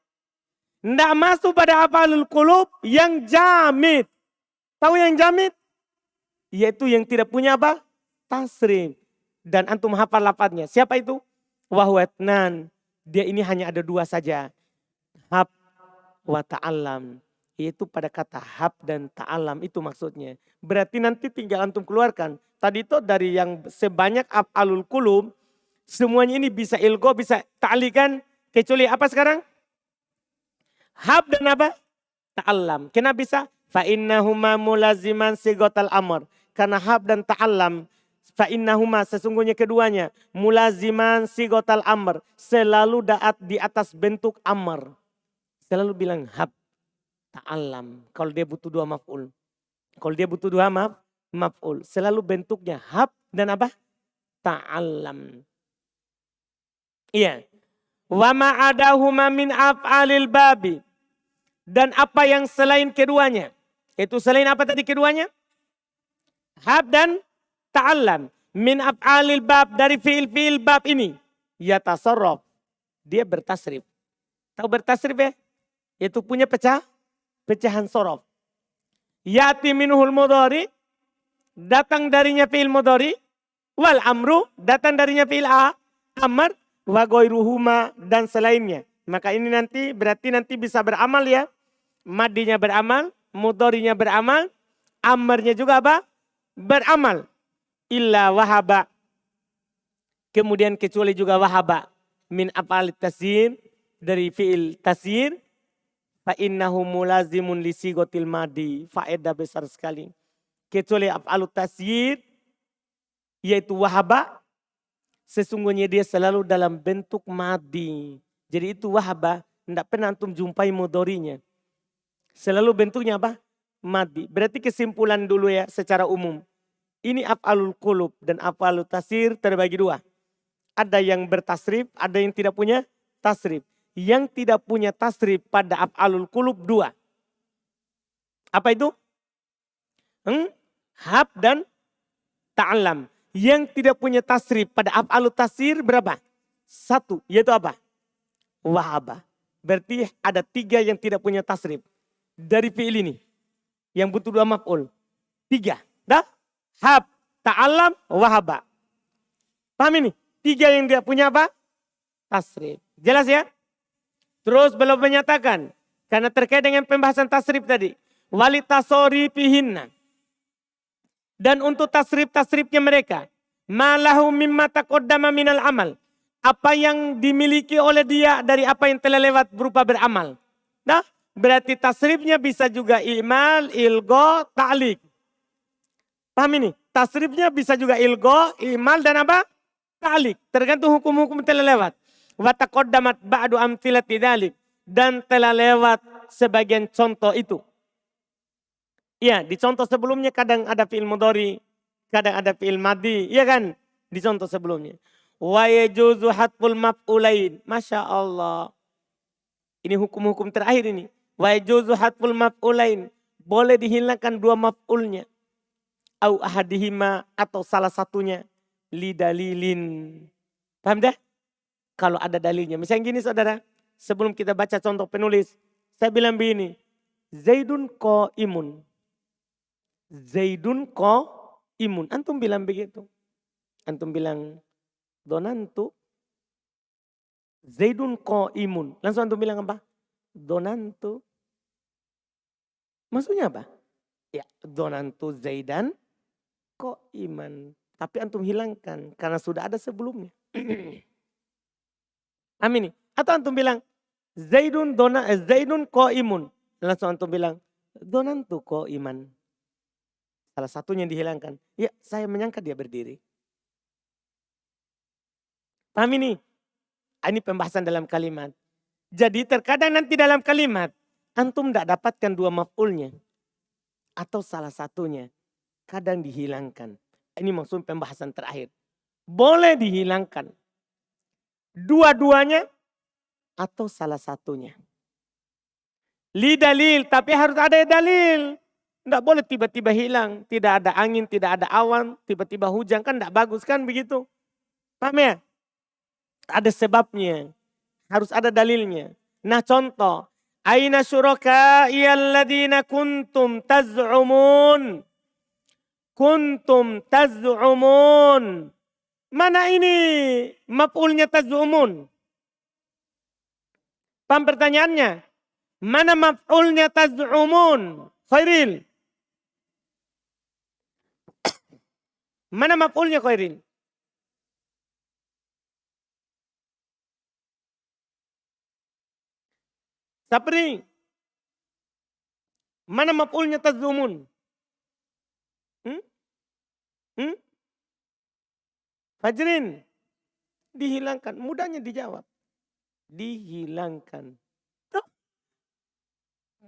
Tidak masuk pada af'alul qulub yang jamid. Tahu yang jamid? Yaitu yang tidak punya apa? Tasrif. Dan antum hafal lafadznya. Siapa itu? Wahwatnan. Dia ini hanya ada 2 saja. Hab wa ta'allam. Yaitu pada kata hab dan ta'allam itu maksudnya. Berarti nanti tinggal antum keluarkan. Tadi itu dari yang sebanyak af'alul qulub. Semuanya ini bisa ilgo, bisa ta'liq kan. Kecuali apa sekarang? Hab dan apa? Ta'allam. Kenapa bisa? Fa'innahuma mulaziman sigotal amr. Karena hab dan ta'allam. Fa'innahuma sesungguhnya keduanya. Mulaziman sigotal amr. Selalu di atas bentuk amr. Selalu bilang hab, ta'allam. Kalau dia butuh 2 maf'ul. Kalau dia butuh 2 maf'ul. Selalu bentuknya hab dan apa? Ta'allam. Iya. Wa ma'adahuma min af'alil babi. Dan apa yang selain keduanya. Itu selain apa tadi keduanya? Hab dan ta'allam. Min af'alil bab. Dari fi'il bab ini. Yatasarraf. Dia bertasrif. Tahu bertasrif ya? Itu punya pecahan sorof. Yati minuhul mudhari. Datang darinya fi'il mudhari. Wal amru. Datang darinya fi'il amr. Wa ghairuhuma dan selainnya. Maka ini nanti berarti nanti bisa beramal ya. Madinya beramal. Mudharinya beramal. Amrnya juga apa? Beramal. Illa wahaba. Kemudian kecuali juga wahaba. Min af'alit tasyir. Dari fi'il tasyir. Fa'innahu mulazimun li sigotil madi. Faedah besar sekali. Kecuali af'alut tasyir. Yaitu wahaba. Sesungguhnya dia selalu dalam bentuk madi. Jadi itu wahaba. Tidak pernah antum jumpai mudharinya. Selalu bentuknya apa? Madi. Berarti kesimpulan dulu ya secara umum. Ini af'alul qulub dan af'alut tasyir terbagi 2. Ada yang bertasrif, ada yang tidak punya tasrif. Yang tidak punya tasrif pada af'alul qulub 2. Apa itu? Hab dan ta'allam. Yang tidak punya tasrif pada af'alut tasyir berapa? 1. Yaitu apa? Wahaba. Berarti ada 3 yang tidak punya tasrif. Dari fi'il ini. Yang butuh 2 maf'ul. 3. Dah? Hab, ta'allam, wahaba. Paham ini? 3 yang tidak punya apa? Tasrif. Jelas ya? Terus belum menyatakan. Karena terkait dengan pembahasan tasrif tadi. Wali tasorifihinna. Dan untuk tasrif-tasrifnya mereka. Malahu mimma taqaddama minal amal. Apa yang dimiliki oleh dia dari apa yang telah lewat berupa beramal. Nah, berarti tasrifnya bisa juga i'mal, ilgo, ta'liq. Paham ini? Tasrifnya bisa juga ilgo, i'mal dan apa? Ta'liq. Tergantung hukum-hukum telah lewat. Wa taqaddamat ba'du amthilati dzalik. Dan telah lewat sebagian contoh itu. Iya, di contoh sebelumnya kadang ada fi'il mudhari, kadang ada fi'il madi, iya kan? Di contoh sebelumnya. Wa yajuzu hatful maf'ulain. Masya Allah. Ini hukum-hukum terakhir ini. Wa yajuzu hatful maf'ulain. Boleh dihilangkan dua maf'ulnya. Au ahadihima atau salah satunya. Lidalilin. Paham dah? Kalau ada dalilnya. Misalnya gini saudara. Sebelum kita baca contoh penulis. Saya bilang begini. Zaidun qa'imun. Zaidun qa'imun. Antum bilang begitu. Antum bilang donantu. Zaidun qa'imun. Langsung antum bilang apa? Donantu. Maksudnya apa? Ya, donantu Zaidan qa'iman. Tapi antum hilangkan karena sudah ada sebelumnya. Amin. Atau antum bilang Zaidun qa'imun. Langsung antum bilang donantu qa'iman. Salah satunya dihilangkan. Ya, saya menyangka dia berdiri. Paham ini? Ini pembahasan dalam kalimat. Jadi terkadang nanti dalam kalimat antum tidak dapatkan dua maf'ulnya. Atau salah satunya. Kadang dihilangkan. Ini maksud pembahasan terakhir. Boleh dihilangkan. Dua-duanya atau salah satunya. Li dalil, tapi harus ada dalil. Tidak boleh tiba-tiba hilang. Tidak ada angin, tidak ada awan, tiba-tiba hujan. Kan tidak bagus kan begitu. Paham ya? Ada sebabnya. Harus ada dalilnya. Nah contoh. Aina syuraka'i alladhina kuntum taz'umun. Kuntum taz'umun. Mana ini maf'ulnya taz'umun? Paham pertanyaannya? Mana maf'ulnya taz'umun? Khairil. Mana maf'ulnya Khairil? Sapri. Mana maf'ulnya taz'umun? Fajrin. Dihilangkan. Mudahnya dijawab. Dihilangkan. Tuh.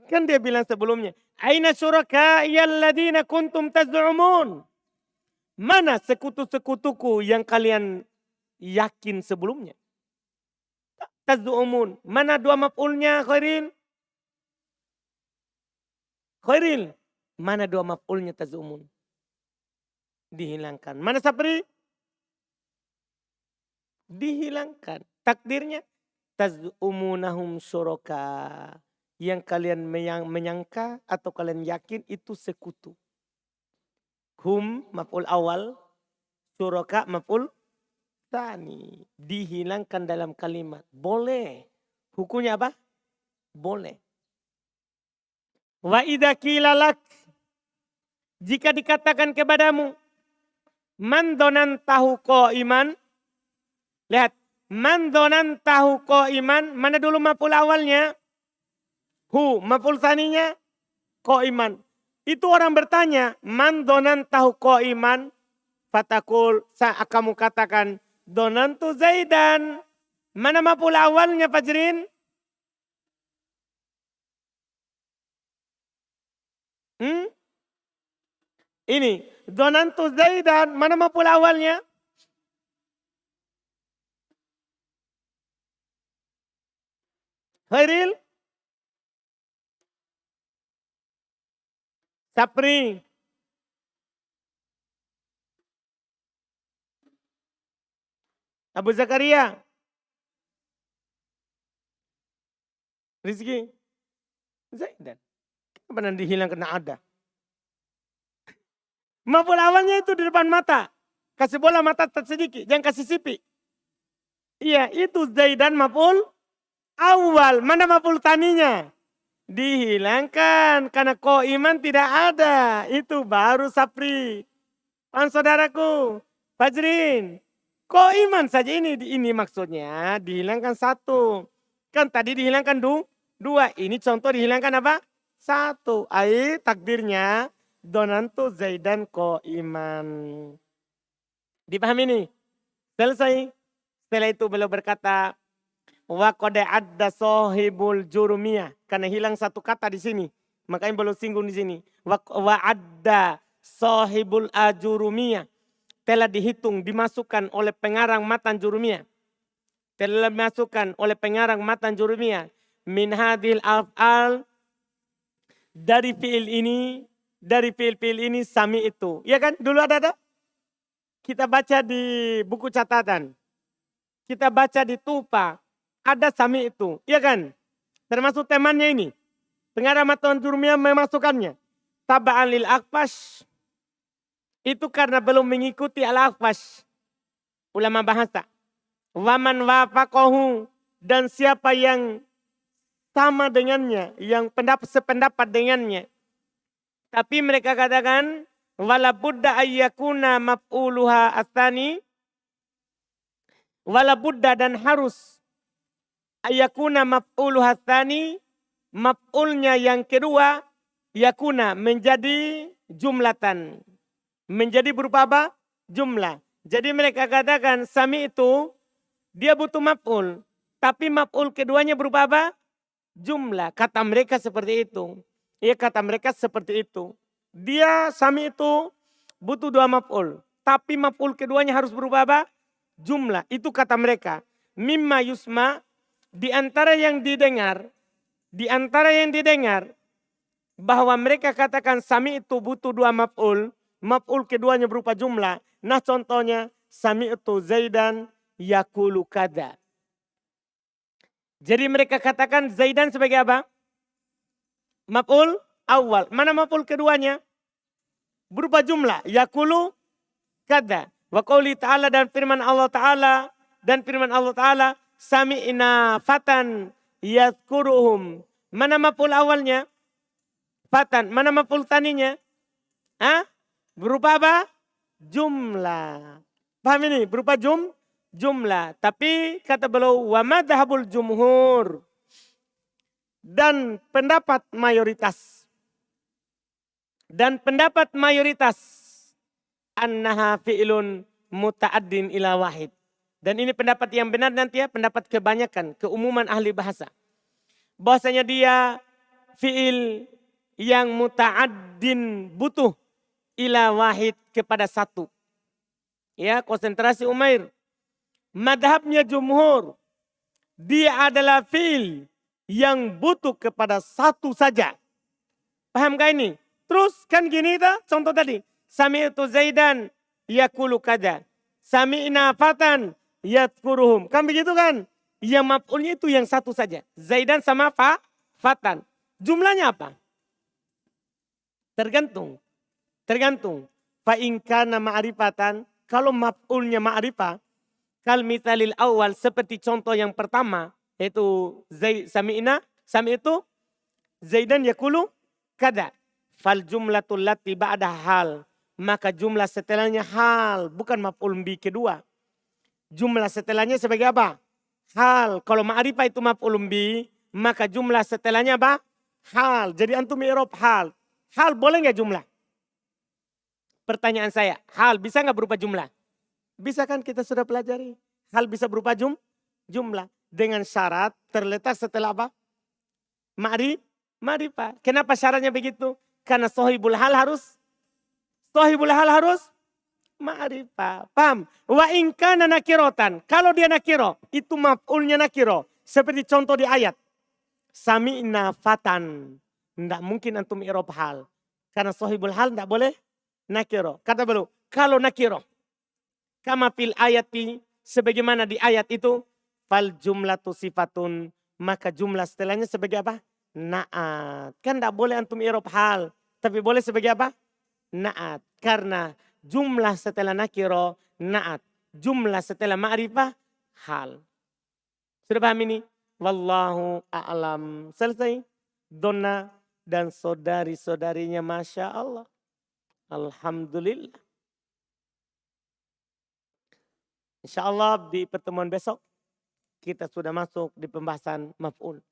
Kan dia bilang sebelumnya. Aina syuraka'i alladhina kuntum taz'umun. Mana sekutu-sekutuku yang kalian yakin sebelumnya? Taz'umun. Mana dua maf'ulnya Khairil? Khairil. Mana dua maf'ulnya taz'umun? Dihilangkan. Mana Sapri? Dihilangkan. Takdirnya taz'umunahum syuraka. Yang kalian menyangka atau kalian yakin itu sekutu. Hum maf'ul awal, syuraka maf'ul tsani. Dihilangkan dalam kalimat. Boleh. Hukumnya apa? Boleh. Wa idza qila lak. Jika dikatakan kepadamu man donantahu qa'iman. Lihat, man donantahu qa'iman, mana dulu maf'ul awalnya? Hu, maf'ul tsaninya qa'iman. Itu orang bertanya, man donantahu qa'iman, fatakul, kamu katakan donantu Zaidan. Mana maf'ul awalnya Fajrin? Ini, donantu Zaidan, mana maf'ul awalnya? Khairil? Sapri? Abu Zakaria? Rizki? Zaidan. Kenapa nanti hilang kena ada? Maf'ul awalnya itu di depan mata. Kasih bola mata sedikit, jangan kasih sipi. Iya, itu Zaidan maf'ul awal. Mana maf'ul taninya? Dihilangkan karena qa'iman tidak ada. Itu baru Sapri. Saudaraku, Fajrin. Qa'iman saja ini maksudnya dihilangkan satu. Kan tadi dihilangkan dua. Ini contoh dihilangkan apa? Satu. Takdirnya donantu Zaidan qa'iman. Dipahami ini? Selesai. Setelah itu beliau berkata, wa qad adda sahibul jurumiyah. Karena hilang satu kata di sini. Makanya beliau singgung di sini. Wa adda sahibul ajurumiyah. Telah dihitung, dimasukkan oleh pengarang matan jurumiyah. Telah dimasukkan oleh pengarang matan jurumiyah. Min hadhil af'al dari fiil ini sami itu. Ya kan? Dulu ada? Kita baca di buku catatan. Kita baca di tupa. Ada sami itu. Ya kan? Termasuk temannya ini. Pengarang Matan Jurumiyah memasukkannya. Taba'an lil Akfash. Itu karena belum mengikuti al-Akfash. Ulama bahasa. Waman wafaqahu. Dan siapa yang sama dengannya. Yang sependapat dengannya. Tapi mereka katakan. Wala budda ayyakuna maf'uluha atsani. Wala budda dan harus. Ayyakuna maf'uluha atsani. Maf'ulnya yang kedua. Yakuna menjadi jumlatan. Menjadi berupa apa? Jumlah. Jadi mereka katakan sami itu. Dia butuh maf'ul. Tapi maf'ul keduanya berupa apa? Jumlah. Kata mereka seperti itu. Ya kata mereka seperti itu. Dia sami itu butuh dua maf'ul. Tapi maf'ul keduanya harus berupa apa? Jumlah. Itu kata mereka. Mimma yusma. Di antara yang didengar. Bahwa mereka katakan sami itu butuh dua maf'ul. Maf'ul keduanya berupa jumlah. Nah contohnya. Sami itu Zaidan yakulu kada. Jadi mereka katakan Zaidan sebagai apa? Maf'ul awal. Mana maf'ul keduanya? Berupa jumlah. Yakulu kada. Wa qauli ta'ala dan firman Allah Ta'ala. Sami'na fatan yadhkuruhum. Mana maf'ul awalnya? Fatan. Mana maf'ul taninya? Berupa apa? Jumlah. Paham ini? Berupa jumlah. Tapi kata beliau. Wa madhabul jumhur. Dan pendapat mayoritas. Annaha fi'lun muta'addin ila wahid. Dan ini pendapat yang benar nanti ya. Pendapat kebanyakan. Keumuman ahli bahasa. Bahwasanya dia fi'il yang muta'addin butuh ila wahid kepada satu. Ya, konsentrasi Umair. Madhabnya jumhur. Dia adalah fi'il yang butuh kepada satu saja. Paham gak ini? Terus kan gini itu contoh tadi. Sami'tu Zaidan yakulu kada. Sami'na fatan yadhkuruhum. Kan begitu kan? Yang maf'ulnya itu yang satu saja. Zaidan sama fatan. Jumlahnya apa? Tergantung. Fa in kana ma'rifatan. Kalau maf'ulnya ma'rifah. Kal mithalil awal seperti contoh yang pertama. Yaitu sami'tu Zaidan yakulu kada. Fal jumlatul lati ba'da hal. Maka jumlah setelahnya hal. Bukan maf'ul bi kedua. Jumlah setelahnya sebagai apa? Hal. Kalau ma'rifah itu maf'ul bi. Maka jumlah setelahnya apa? Hal. Jadi antum i'rab hal. Hal boleh nggak jumlah? Pertanyaan saya. Hal bisa nggak berupa jumlah? Bisa kan kita sudah pelajari. Hal bisa berupa jumlah. Dengan syarat terletak setelah apa? Ma'rifah. Kenapa syaratnya begitu? Karena sohibul hal harus ma'rifah. Paham? Wa in kana nakirotan. Kalau dia nakiro, itu maf'ulnya nakiro. Seperti contoh di ayat. Sami'na fatan. Tidak mungkin antum i'rab hal. Karena sohibul hal tidak boleh nakiro. Kata beliau, kalau nakiro. Kama fil ayati. Sebagaimana di ayat itu. Fal jumlatu sifatun. Maka jumlah setelahnya sebagai apa? Na'at. Kan tidak boleh antum i'rab hal. Tapi boleh sebagai apa? Na'at. Karena jumlah setelah nakiro na'at. Jumlah setelah ma'rifah hal. Sudah paham ini? Wallahu a'lam. Selesai. Donna dan saudari-saudarinya Masya Allah. Alhamdulillah. Insya Allah di pertemuan besok kita sudah masuk di pembahasan maf'ul.